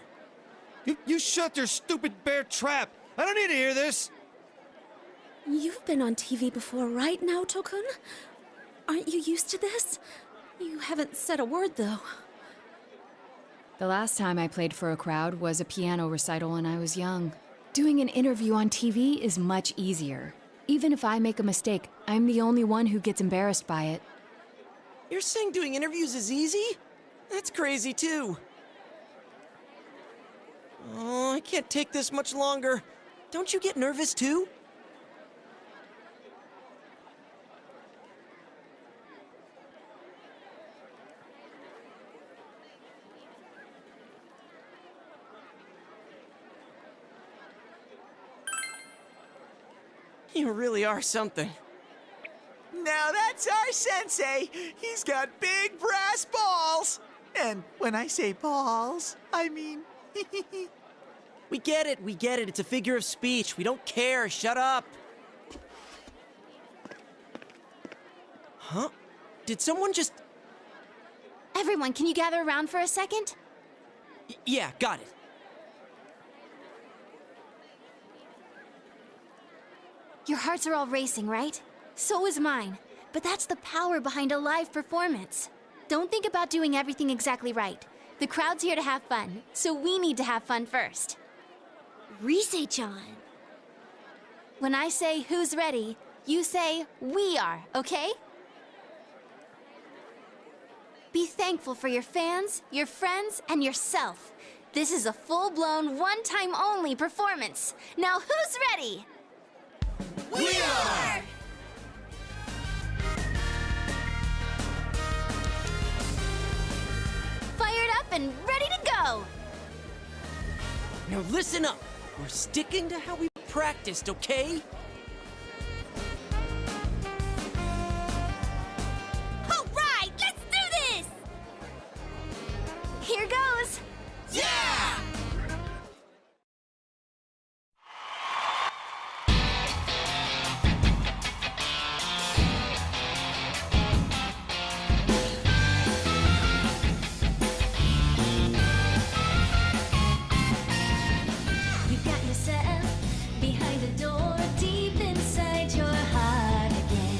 You shut your stupid bear trap! I don't need to hear this! You've been on TV before, right, Naoto-kun? Aren't you used to this? You haven't said a word, though. The last time I played for a crowd was a piano recital when I was young. Doing an interview on TV is much easier. Even if I make a mistake, I'm the only one who gets embarrassed by it. You're saying doing interviews is easy? That's crazy, too. Oh, I can't take this much longer. Don't you get nervous, too? You really are something. Now that's our sensei. He's got big brass balls. And when I say balls, I mean... We get it. It's a figure of speech. We don't care. Shut up. Huh? Did someone just... Everyone, can you gather around for a second? Yeah, got it. Your hearts are all racing, right? So is mine. But that's the power behind a live performance. Don't think about doing everything exactly right. The crowd's here to have fun, so we need to have fun first. Rise-chan. When I say who's ready, you say we are, okay? Be thankful for your fans, your friends, and yourself. This is a full-blown, one-time only performance. Now who's ready? We are! Fired up and ready to go! Now listen up. We're sticking to how we practiced, okay? All right, let's do this! Here goes! Yeah! You got yourself behind a door deep inside your heart again.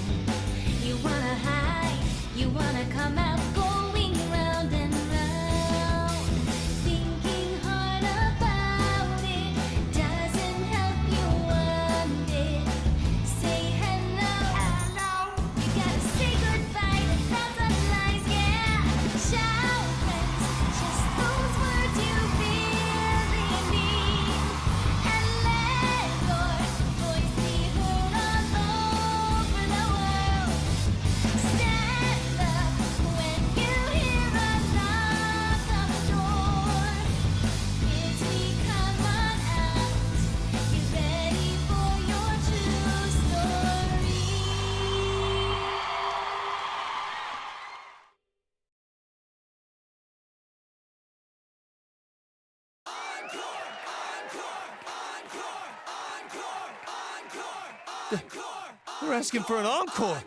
You wanna hide, you wanna come out going round and round. Thinking hard about it doesn't help you one bit. Say hello. You gotta say goodbye to thousand lies, yeah. Shout friends, just those words you really mean. And let your voice be heard all over the world. Stand up when you hear a knock on the door. Kids, we come on out. Get ready for your true story. We're asking for an encore!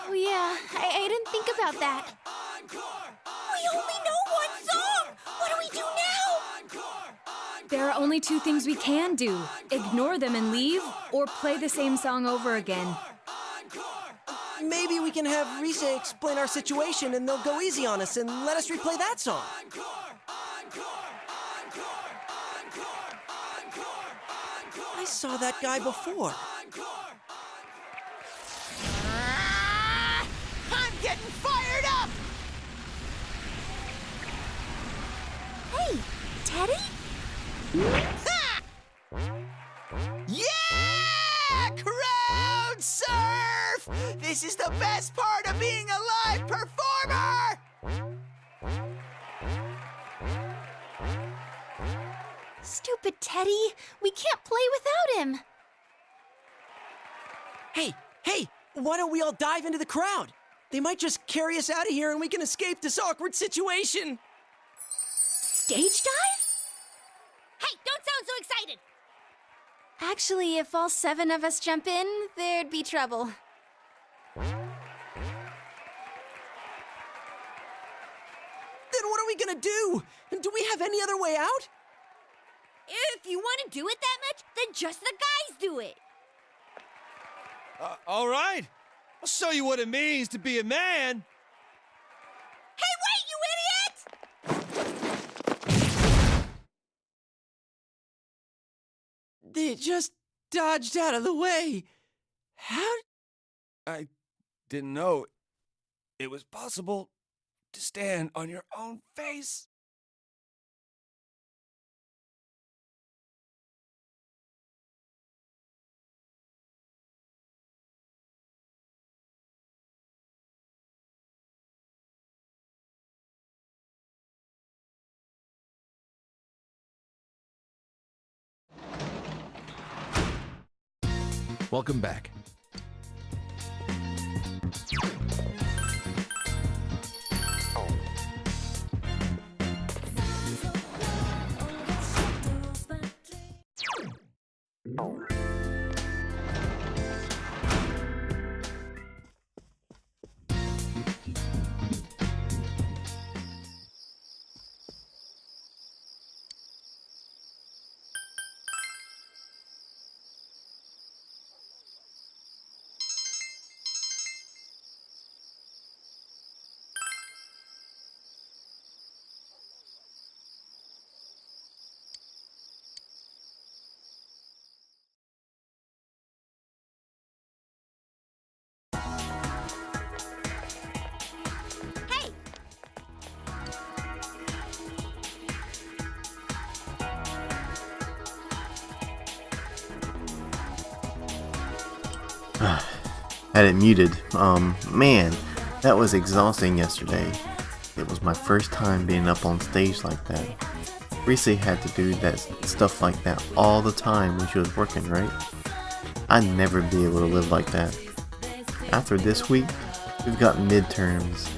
Oh yeah, I didn't think about that. We only know one song! What do we do now? There are only two things we can do. Ignore them and leave, or play the same song over again. Maybe we can have Rise explain our situation and they'll go easy on us and let us replay that song. I saw that guy before. I'm getting fired up! Hey, Teddy? Ha! Yeah! Crowd surf! This is the best part of being a live performer! Stupid Teddy! We can't play without him! Hey, why don't we all dive into the crowd? They might just carry us out of here and we can escape this awkward situation. Stage dive? Hey, don't sound so excited! Actually, if all 7 of us jump in, there'd be trouble. Then what are we gonna do? Do we have any other way out? If you want to do it that much, then just the guys do it. All right. I'll show you what it means to be a man. Hey, wait, you idiot! They just dodged out of the way. How? I didn't know it was possible to stand on your own face. Welcome back. Hey! Had it muted. Man, that was exhausting yesterday. It was my first time being up on stage like that. Reese had to do that stuff like that all the time when she was working, right? I'd never be able to live like that. After this week, we've got midterms.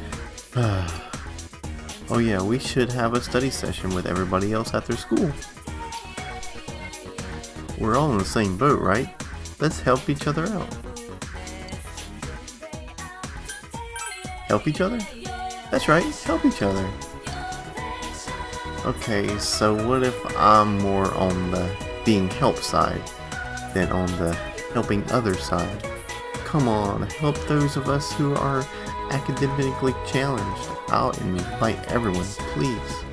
Oh yeah, we should have a study session with everybody else after school. We're all in the same boat, right? Let's help each other out. Help each other? That's right, help each other. Okay, so what if I'm more on the being helped side than on the helping others side? Come on, help those of us who are academically challenged. I'll invite everyone, please.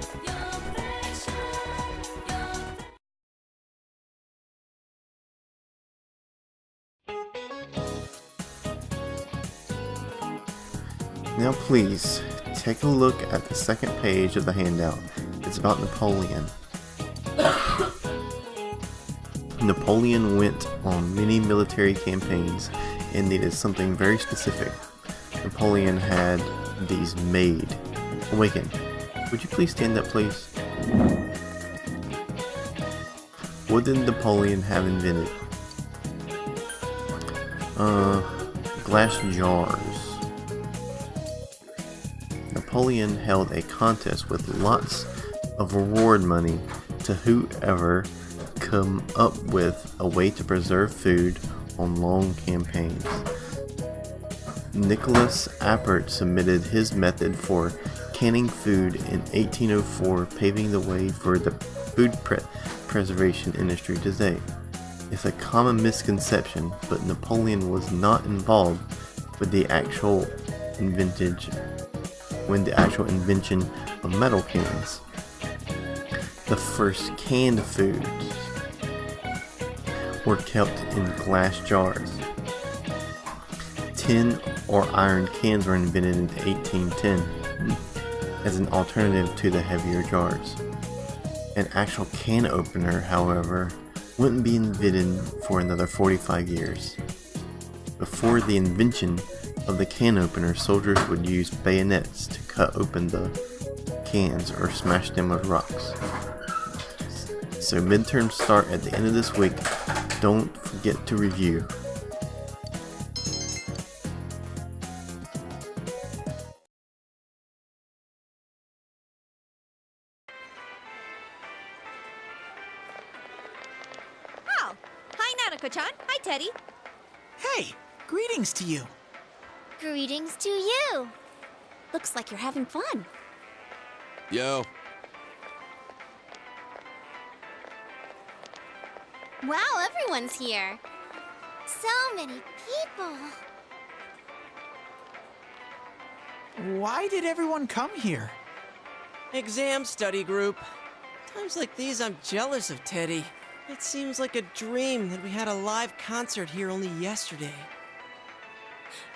Now please, take a look at the second page of the handout. It's about Napoleon. Napoleon went on many military campaigns and needed something very specific. Napoleon had these made. Awaken. Would you please stand up, please? What did Napoleon have invented? Glass jars. Napoleon held a contest with lots of reward money to whoever come up with a way to preserve food on long campaigns. Nicholas Appert submitted his method for canning food in 1804, paving the way for the food preservation industry today. It's a common misconception, but Napoleon was not involved with the actual invention of metal cans. The first canned foods were kept in glass jars. Tin or iron cans were invented in 1810 as an alternative to the heavier jars. An actual can opener, however, wouldn't be invented for another 45 years. Before the invention of the can opener, soldiers would use bayonets to cut open the cans or smash them with rocks. So midterms start at the end of this week. Don't forget to review. Oh, hi Nanako-chan. Hi Teddy. Hey, greetings to you. Greetings to you. Looks like you're having fun. Yo, Wow, everyone's here. So many people. Why did everyone come here? Exam study group. Times like these, I'm jealous of Teddy. It seems like a dream that we had a live concert here only yesterday.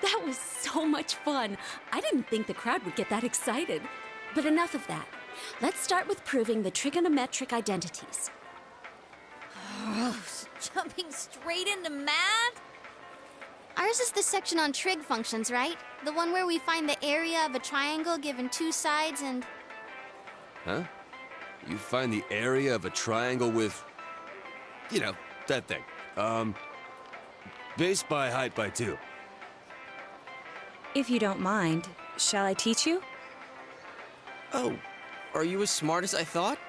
That was so much fun. I didn't think the crowd would get that excited. But enough of that. Let's start with proving the trigonometric identities. Jumping straight into math? Ours is the section on trig functions, right? The one where we find the area of a triangle given two sides and... huh? You find the area of a triangle with, you know, that thing. Base by height by 2. If you don't mind, shall I teach you? Oh, are you as smart as I thought?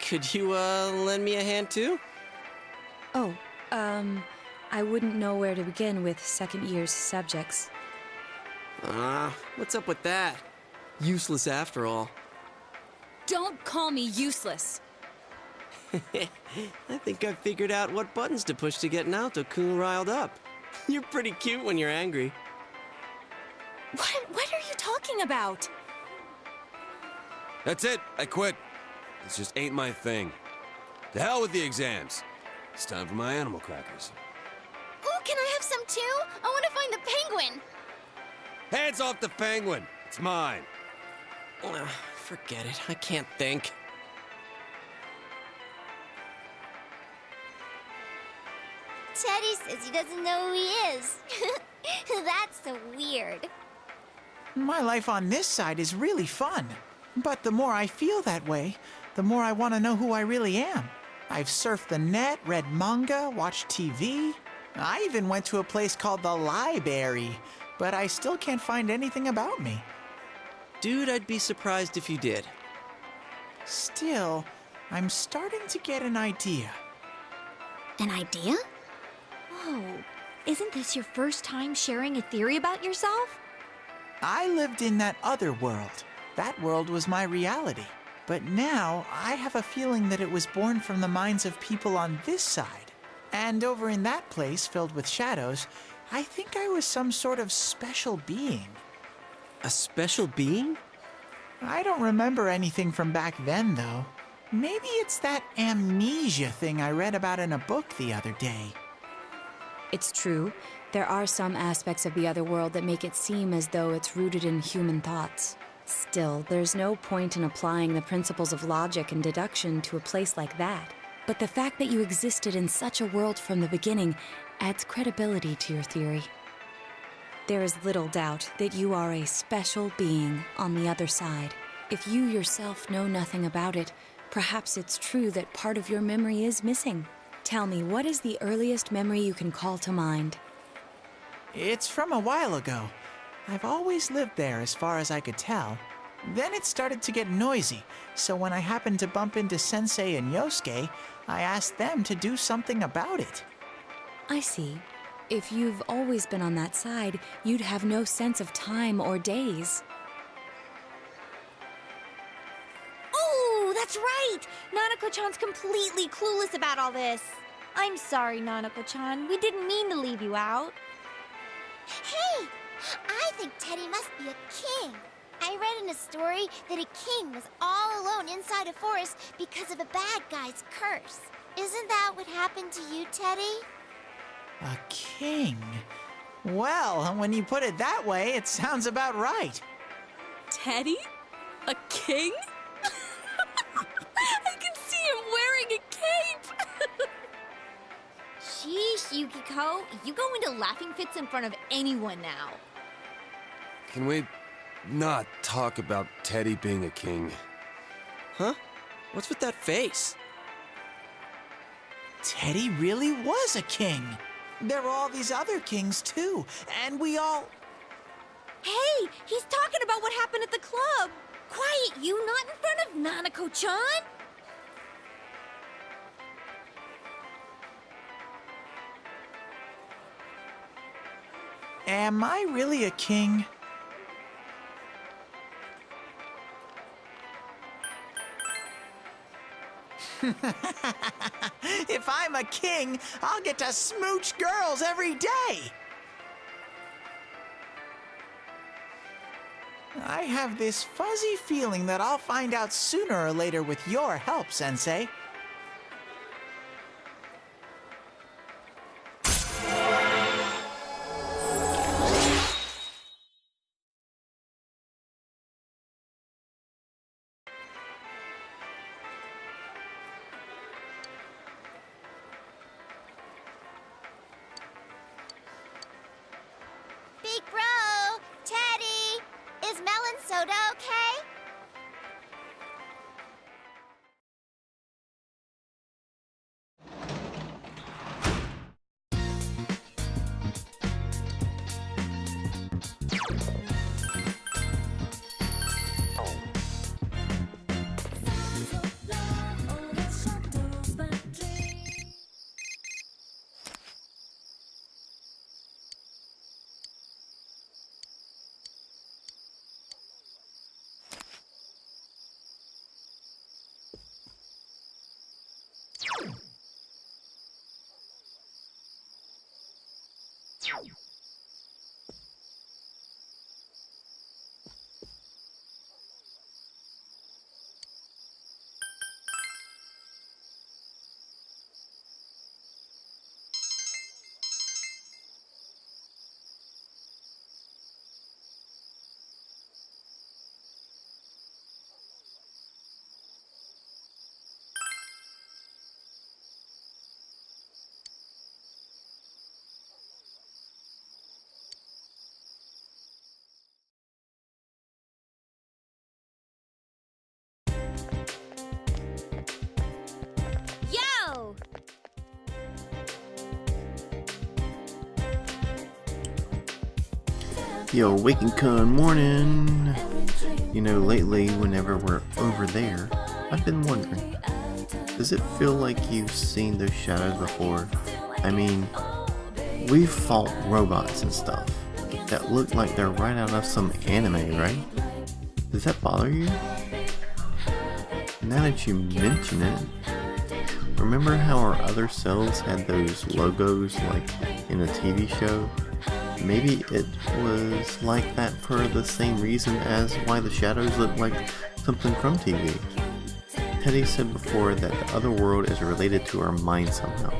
Could you, lend me a hand too? Oh, I wouldn't know where to begin with second year's subjects. What's up with that? Useless after all. Don't call me useless. I think I figured out what buttons to push to get Naoto-kun riled up. You're pretty cute when you're angry. What are you talking about? That's it. I quit. This just ain't my thing. To hell with the exams. It's time for my animal crackers. Ooh, can I have some too? I want to find the penguin. Hands off the penguin. It's mine. Forget it. I can't think. Teddy says he doesn't know who he is. That's so weird. My life on this side is really fun. But the more I feel that way, the more I want to know who I really am. I've surfed the net, read manga, watched TV. I even went to a place called the Library, but I still can't find anything about me. Dude, I'd be surprised if you did. Still, I'm starting to get an idea. An idea? Whoa, isn't this your first time sharing a theory about yourself? I lived in that other world. That world was my reality. But now, I have a feeling that it was born from the minds of people on this side. And over in that place, filled with shadows, I think I was some sort of special being. A special being? I don't remember anything from back then, though. Maybe it's that amnesia thing I read about in a book the other day. It's true. There are some aspects of the other world that make it seem as though it's rooted in human thoughts. Still, there's no point in applying the principles of logic and deduction to a place like that. But the fact that you existed in such a world from the beginning adds credibility to your theory. There is little doubt that you are a special being on the other side. If you yourself know nothing about it, perhaps it's true that part of your memory is missing. Tell me, what is the earliest memory you can call to mind? It's from a while ago. I've always lived there as far as I could tell. Then it started to get noisy, so when I happened to bump into Sensei and Yosuke, I asked them to do something about it. I see. If you've always been on that side, you'd have no sense of time or days. Oh, that's right! Nanako-chan's completely clueless about all this. I'm sorry, Nanako-chan. We didn't mean to leave you out. Hey, I think Teddy must be a king. I read in a story that a king was all alone inside a forest because of a bad guy's curse. Isn't that what happened to you, Teddy? A king? Well, when you put it that way, it sounds about right. Teddy? A king? I can see him wearing a cape! Sheesh, Yukiko. You go into laughing fits in front of anyone now. Can we not talk about Teddy being a king? Huh? What's with that face? Teddy really was a king. There were all these other kings, too, and we all... Hey, he's talking about what happened at the club. Quiet, you, not in front of Nanako-chan. Am I really a king? If I'm a king, I'll get to smooch girls every day. I have this fuzzy feeling that I'll find out sooner or later with your help, Sensei. Big bro, Teddy, is melon soda okay? Yo! Yo, waking con morning. You know, lately, whenever we're over there, I've been wondering, does it feel like you've seen those shadows before? I mean, we've fought robots and stuff that look like they're right out of some anime, right? Does that bother you? Now that you mention it, remember how our other selves had those logos like in a TV show? Maybe it was like that for the same reason as why the shadows look like something from TV. Teddy said before that the other world is related to our mind somehow.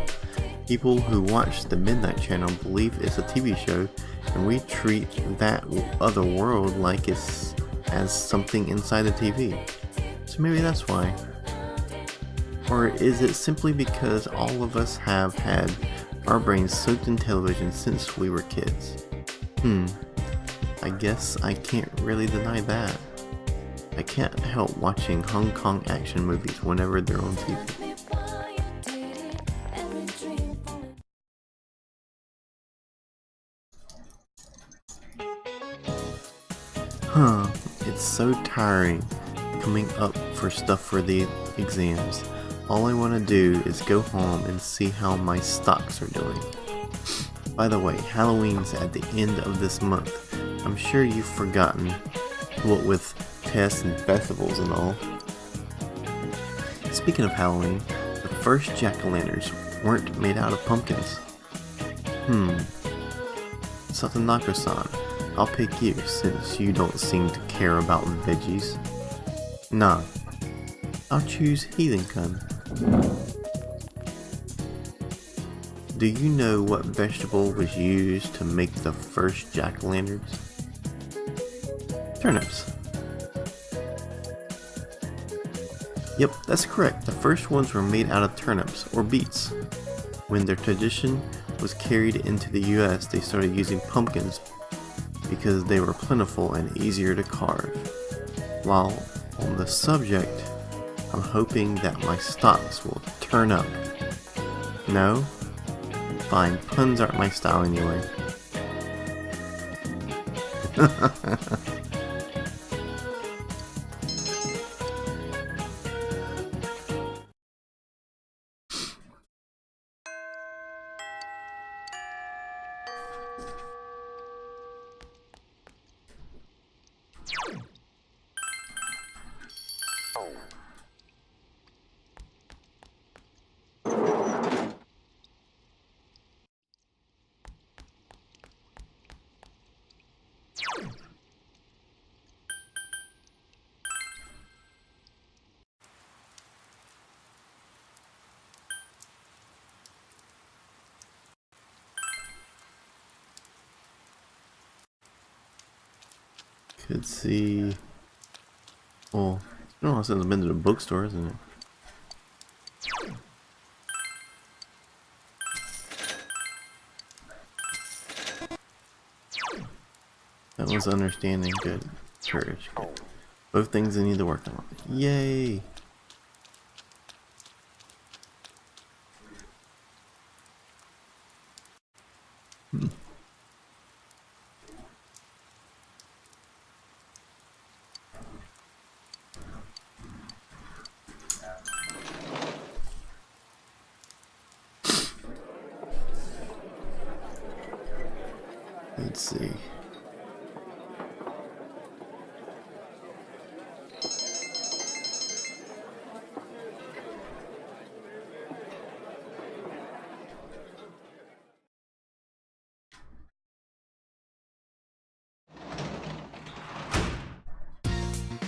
People who watch the Midnight Channel believe it's a TV show, and we treat that other world like it's as something inside the TV. So maybe that's why. Or is it simply because all of us have had our brains soaked in television since we were kids? I guess I can't really deny that. I can't help watching Hong Kong action movies whenever they're on TV. It's so tiring coming up for stuff for the exams. All I want to do is go home and see how my stocks are doing. By the way, Halloween's at the end of this month. I'm sure you've forgotten, what with tests and festivals and all. Speaking of Halloween, the first jack-o'-lanterns weren't made out of pumpkins. Satanako-san, I'll pick you since you don't seem to care about veggies. Nah, I'll choose Heathen-kun. Do you know what vegetable was used to make the first jack-o'-lanterns? Turnips. Yep, that's correct. The first ones were made out of turnips, or beets. When their tradition was carried into the US, they started using pumpkins because they were plentiful and easier to carve. While on the subject, I'm hoping that my stocks will turn up. No? Fine, puns aren't my style anyway. Could see. Well, it's been a while since I've been to the bookstore, isn't it? That was understanding. Good. Courage. Good. Both things I need to work on. Yay! Let's see.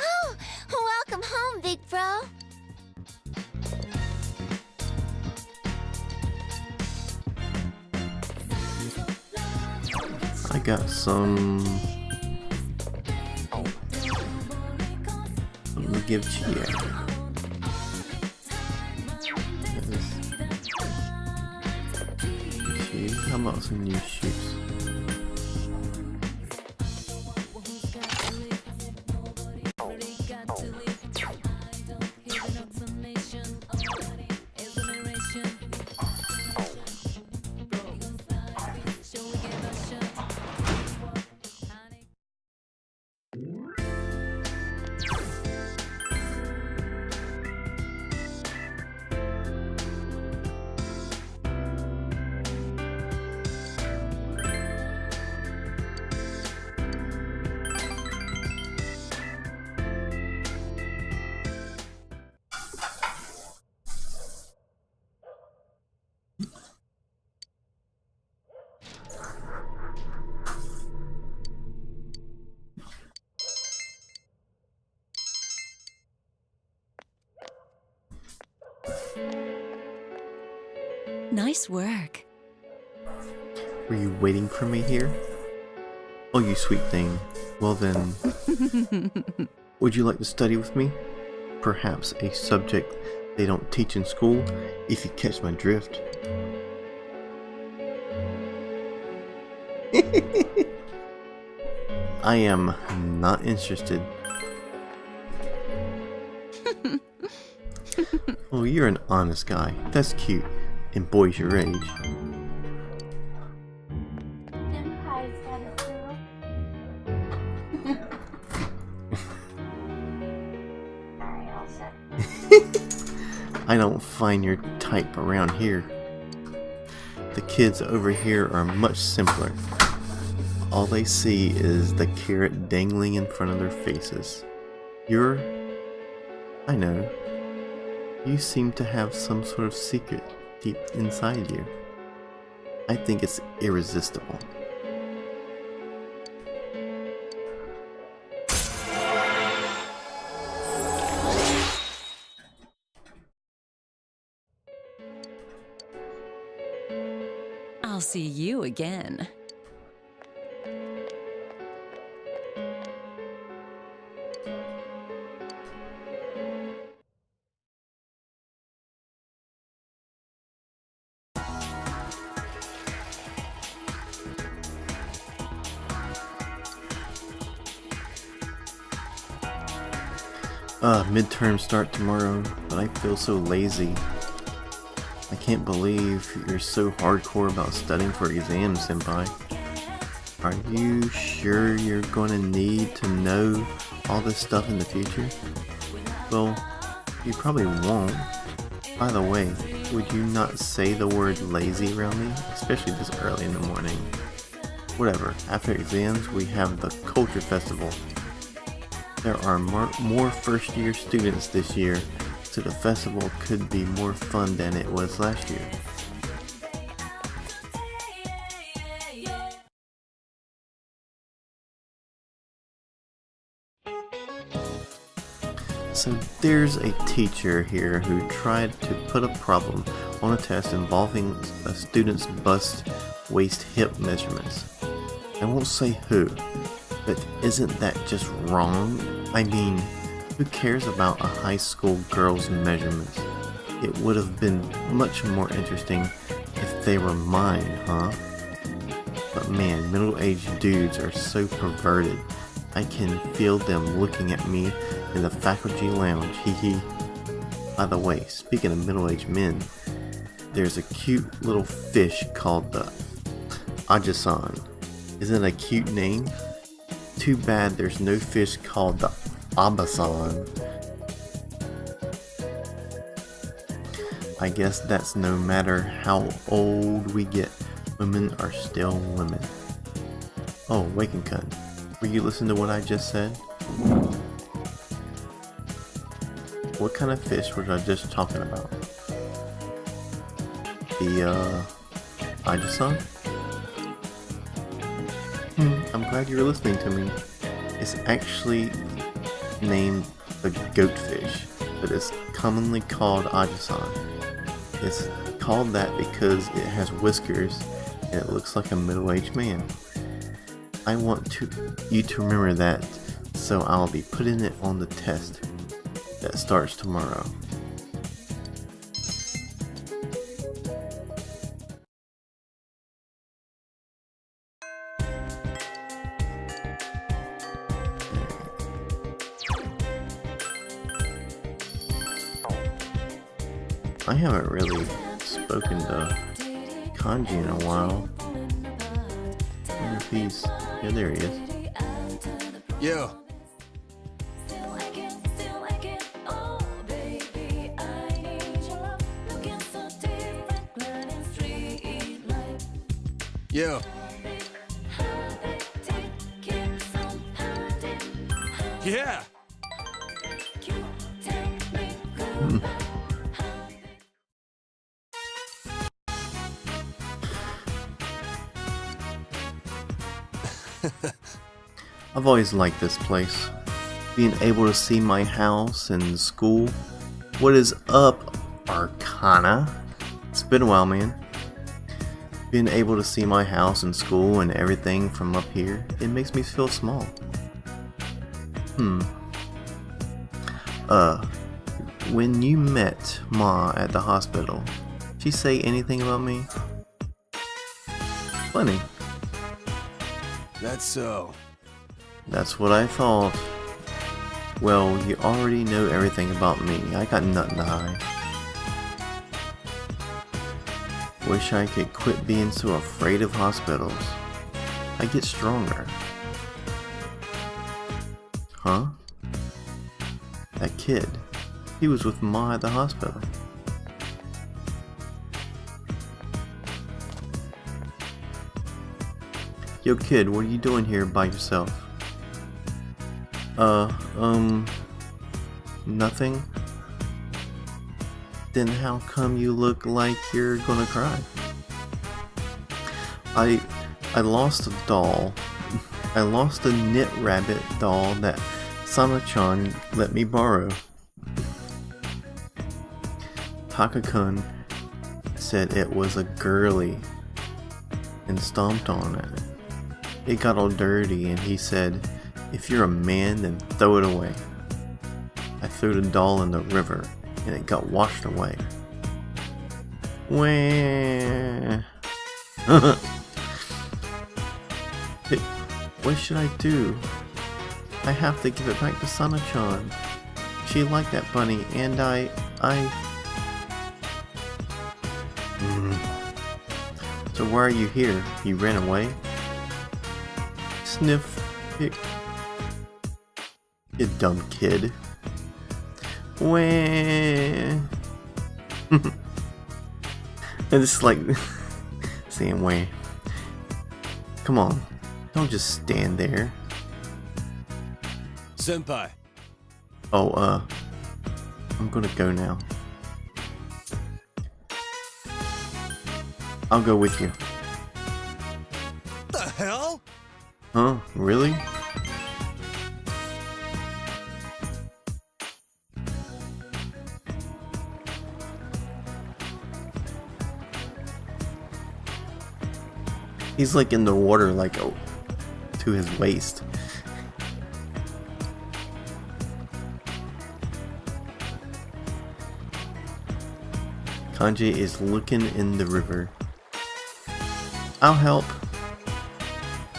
Oh, welcome home, big bro. I got some. Let me give Chia. How about some new shoes? Nice work. Were you waiting for me here? Oh, you sweet thing. Well then, would you like to study with me? Perhaps a subject they don't teach in school, if you catch my drift. I am not interested. Oh, you're an honest guy. That's cute. And boys your age. I don't find your type around here. The kids over here are much simpler. All they see is the carrot dangling in front of their faces. I know. You seem to have some sort of secret deep inside you. I think it's irresistible. I'll see you again. Midterms start tomorrow, but I feel so lazy. I can't believe you're so hardcore about studying for exams, Senpai. Are you sure you're going to need to know all this stuff in the future? Well, you probably won't. By the way, would you not say the word lazy around me, especially this early in the morning? Whatever, after exams we have the Culture Festival. There are more first year students this year, so the festival could be more fun than it was last year. So there's a teacher here who tried to put a problem on a test involving a student's bust, waist, hip measurements. I won't say who, but isn't that just wrong? I mean, who cares about a high school girl's measurements? It would have been much more interesting if they were mine, huh? But man, middle-aged dudes are so perverted. I can feel them looking at me in the faculty lounge, hee hee. By the way, speaking of middle-aged men, there's a cute little fish called the Ajasan. Isn't it a cute name? Too bad there's no fish called the Abasan. I guess that's no matter how old we get, women are still women. Oh, Wakenkun, will you listen to what I just said? What kind of fish was I just talking about? The, Ajasan? I'm glad you're listening to me. It's actually named the goatfish, but it's commonly called Ajasan. It's called that because it has whiskers and it looks like a middle-aged man. I want you to remember that, so I'll be putting it on the test that starts tomorrow. I haven't really spoken to Kanji in a while. I wonder if he's... Yeah, there he is. Yo. Yo. Yeah. I've always liked this place. Being able to see my house and school. What is up, Arcana? It's been a while, man. Being able to see my house and school and everything from up here, it makes me feel small. When you met Ma at the hospital, did she say anything about me? Funny. That's so. That's what I thought. Well, you already know everything about me. I got nothing to hide. Wish I could quit being so afraid of hospitals. I get stronger. Huh? That kid. He was with Ma at the hospital. Yo kid, what are you doing here by yourself? Nothing? Then how come you look like you're gonna cry? I lost a doll. I lost a knit rabbit doll that Sana-chan let me borrow. Takakun said it was a girly and stomped on it. It got all dirty and he said, if you're a man, then throw it away. I threw the doll in the river and it got washed away. Wah. What should I do? I have to give it back to Sana-chan. She liked that bunny and So why are you here? You ran away? Sniff. You dumb kid. Wah. And it's like saying wah. Come on. Don't just stand there. Senpai. Oh, I'm gonna go now. I'll go with you. The hell? Huh? Really? He's like in the water, like to his waist. Kanji is looking in the river. I'll help.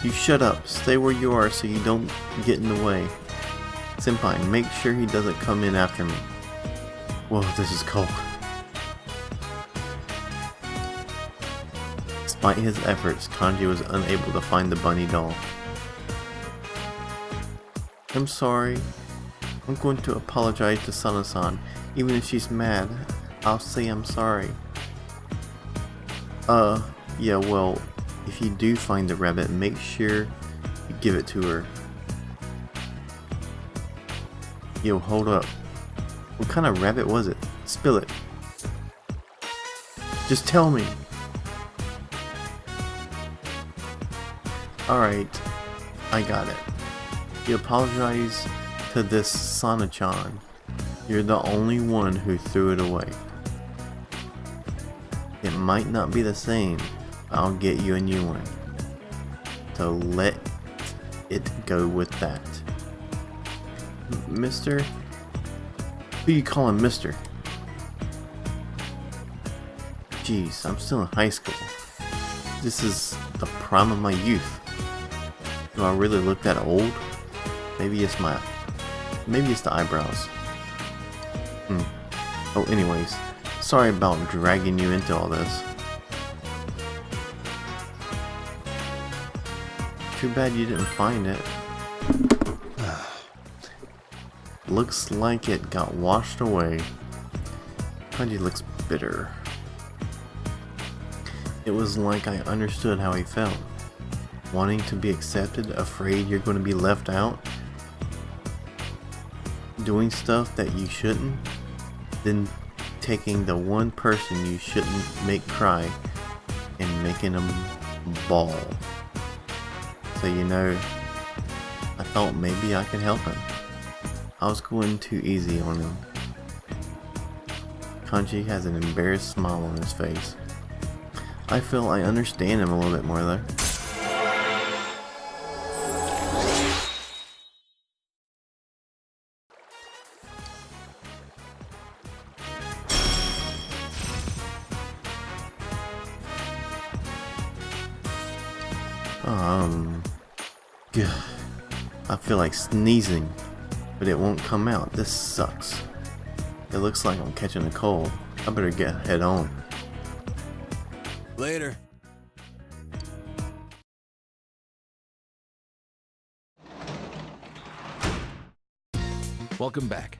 You shut up. Stay where you are so you don't get in the way. Senpai, make sure he doesn't come in after me. Whoa, this is cold. Despite his efforts, Kanji was unable to find the bunny doll. I'm sorry. I'm going to apologize to Sana-san. Even if she's mad, I'll say I'm sorry. Yeah, well, if you do find the rabbit, make sure you give it to her. Yo, hold up. What kind of rabbit was it? Spill it. Just tell me. Alright, I got it. You apologize to this Sana-chan. You're the only one who threw it away. It might not be the same, but I'll get you a new one. So let it go with that. Mister? Who you calling Mister? Jeez, I'm still in high school. This is the prime of my youth. Do I really look that old? Maybe it's the eyebrows. Oh, anyways, sorry about dragging you into all this. Too bad you didn't find it. Looks like it got washed away. Kanji looks bitter. It was like I understood how he felt. Wanting to be accepted, afraid you're going to be left out. Doing stuff that you shouldn't. Then taking the one person you shouldn't make cry and making them bawl. So you know, I thought maybe I could help him. I was going too easy on him. Kanji has an embarrassed smile on his face. I feel I understand him a little bit more though. I feel like sneezing, but it won't come out. This sucks. It looks like I'm catching a cold. I better head on. Later. Welcome back.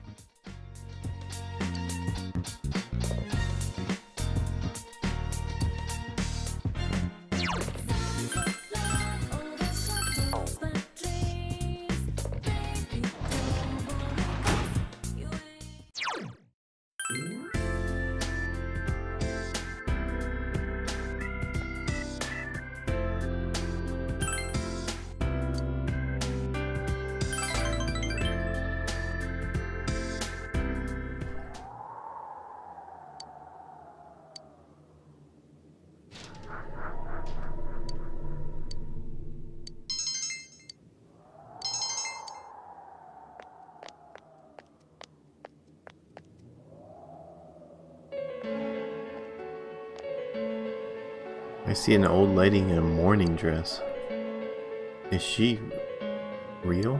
I see an old lady in a morning dress. Is she real?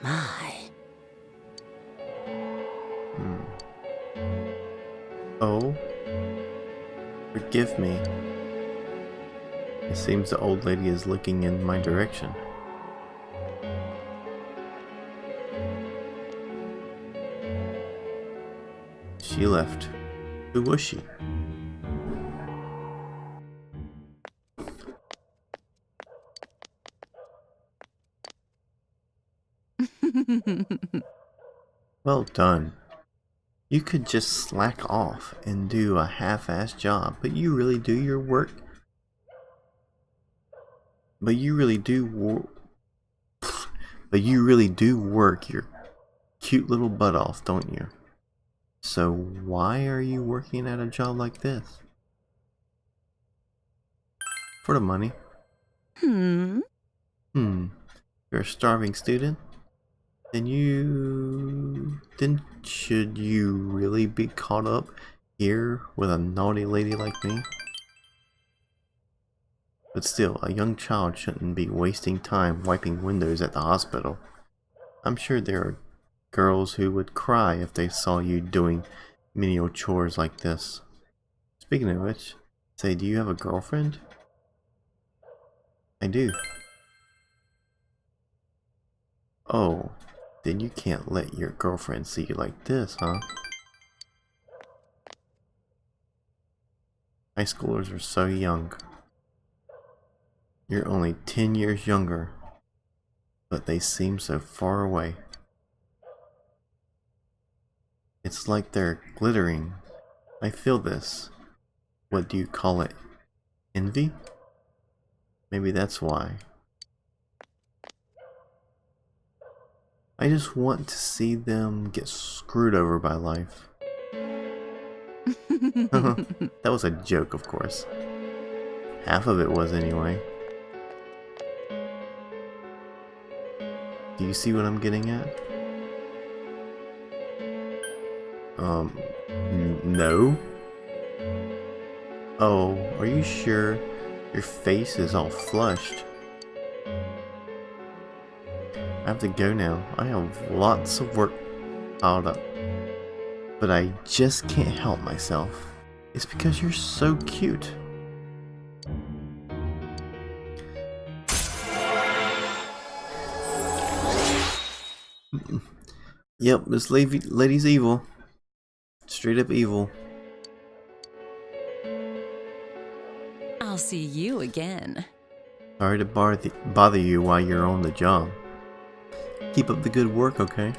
My. Oh? forgive me. It seems the old lady is looking in my direction. She left. Who was she? Well done. You could just slack off and do a half-assed job, but you really do your work. But you really do work your cute little butt off, don't you? So why are you working at a job like this? For the money. You're a starving student? Then should you really be caught up here with a naughty lady like me? But still, a young child shouldn't be wasting time wiping windows at the hospital. I'm sure there are girls who would cry if they saw you doing menial chores like this. Speaking of which, say, do you have a girlfriend? I do. Oh, then you can't let your girlfriend see you like this, huh? High schoolers are so young. You're only 10 years younger, but they seem so far away. It's like they're glittering. I feel this. What do you call it? Envy? Maybe that's why. I just want to see them get screwed over by life. That was a joke, of course. Half of it was anyway. Do you see what I'm getting at? No? Oh, are you sure? Your face is all flushed. I have to go now. I have lots of work piled up. But I just can't help myself. It's because you're so cute. Yep, this lady's evil. Straight up evil. I'll see you again. Sorry to bother you while you're on the job. Keep up the good work, okay?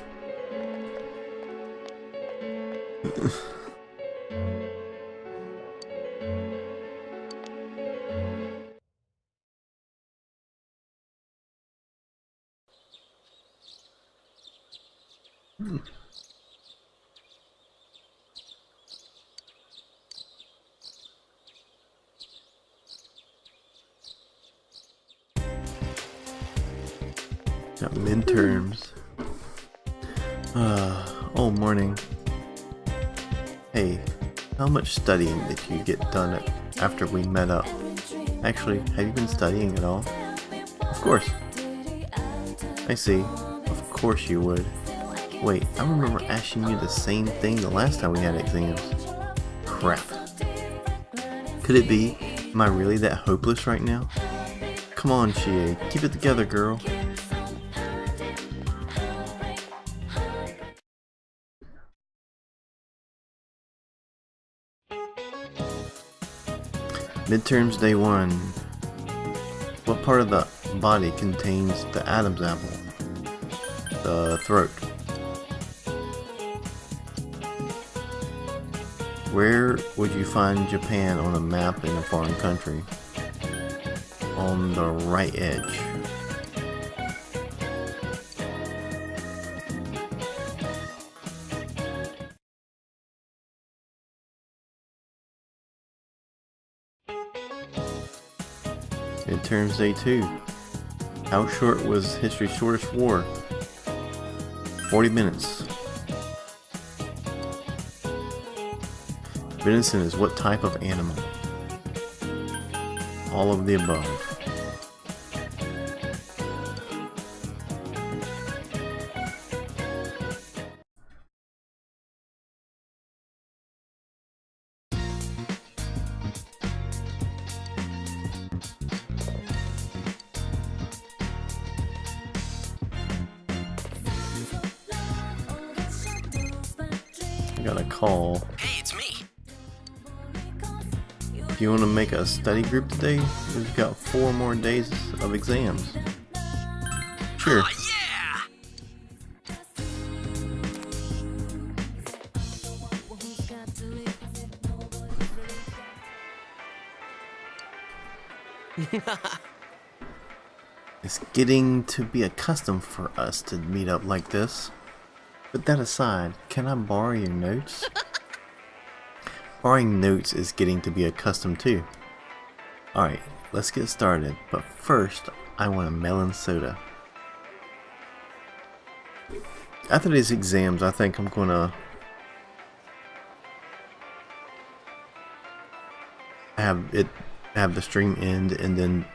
Got midterms. Oh, morning. Hey, how much studying did you get done after we met up? Actually, have you been studying at all? Of course. I see. Of course you would. Wait, I remember asking you the same thing the last time we had exams. Crap. Could it be? Am I really that hopeless right now? Come on, Chie. Keep it together, girl. Midterms day 1. What part of the body contains the Adam's apple? The throat. Where would you find Japan on a map in a foreign country? On the right edge. Midterms day 2. How short was history's shortest war? 40 minutes. Venison is what type of animal? All of the above. got a call. Hey, it's me. Do you want to make a study group today? We've got 4 more days of exams. Sure. Yeah! It's getting to be a custom for us to meet up like this. But that aside, can I borrow your notes? Borrowing notes is getting to be a custom too. Alright, let's get started. But first, I want a melon soda. After these exams, I think I'm gonna have the stream end and then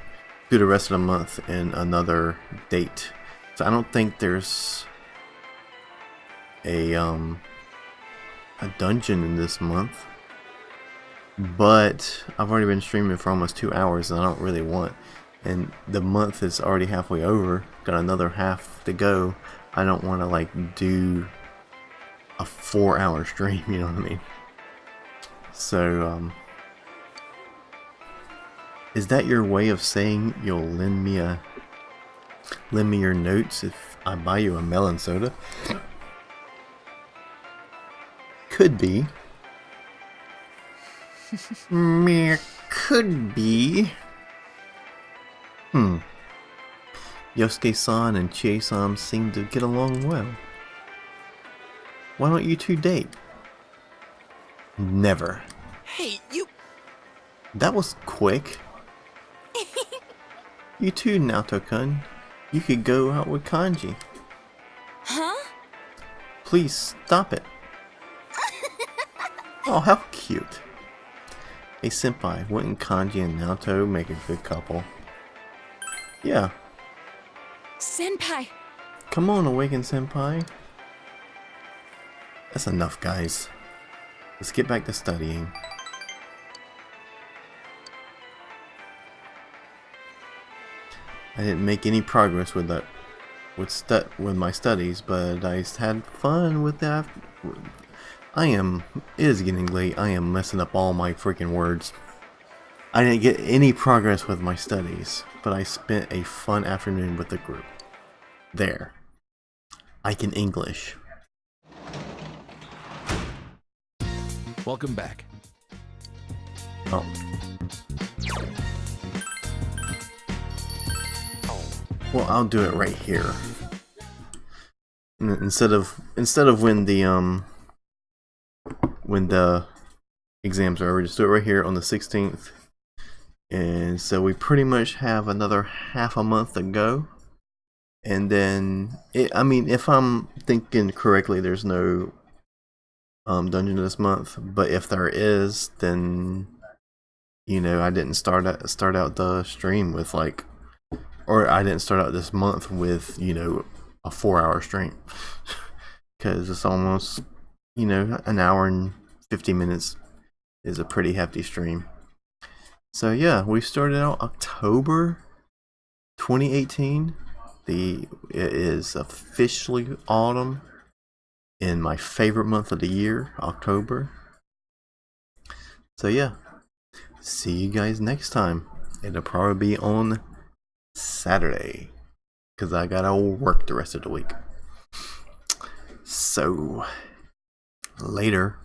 do the rest of the month in another date. So I don't think there's a dungeon in this month, but I've already been streaming for almost 2 hours and I don't really want, and the month is already halfway over, got another half to go. I don't want to like do a 4-hour stream, you know what I mean? So is that your way of saying you'll lend me your notes if I buy you a melon soda? Could be. Could be. Yosuke-san and Chie-san seem to get along well. Why don't you two date? Never. Hey, you... That was quick. You too, Naoto-kun. You could go out with Kanji. Huh? Please stop it. Oh, how cute. Hey senpai, wouldn't Kanji and Naoto make a good couple? Yeah. Senpai! Come on, Awaken senpai. That's enough, guys. Let's get back to studying. I didn't make any progress with that, with my studies, but I had fun with that. It is getting late. I am messing up all my freaking words. I didn't get any progress with my studies, but I spent a fun afternoon with the group. There. I can English. Welcome back. Oh. Well, I'll do it right here. Instead of when the exams are over, just do it right here on the 16th. And so we pretty much have another half a month to go. And then, I mean, if I'm thinking correctly, there's no dungeon this month. But if there is, then, you know, I didn't start out the stream with like, or I didn't start out this month with, you know, a 4-hour stream. Because it's almost, you know, an hour and 50 minutes is a pretty hefty stream. So yeah, we started out October 2018. It is officially autumn in my favorite month of the year, October. So yeah, see you guys next time. It'll probably be on Saturday, because I gotta work the rest of the week. So, later.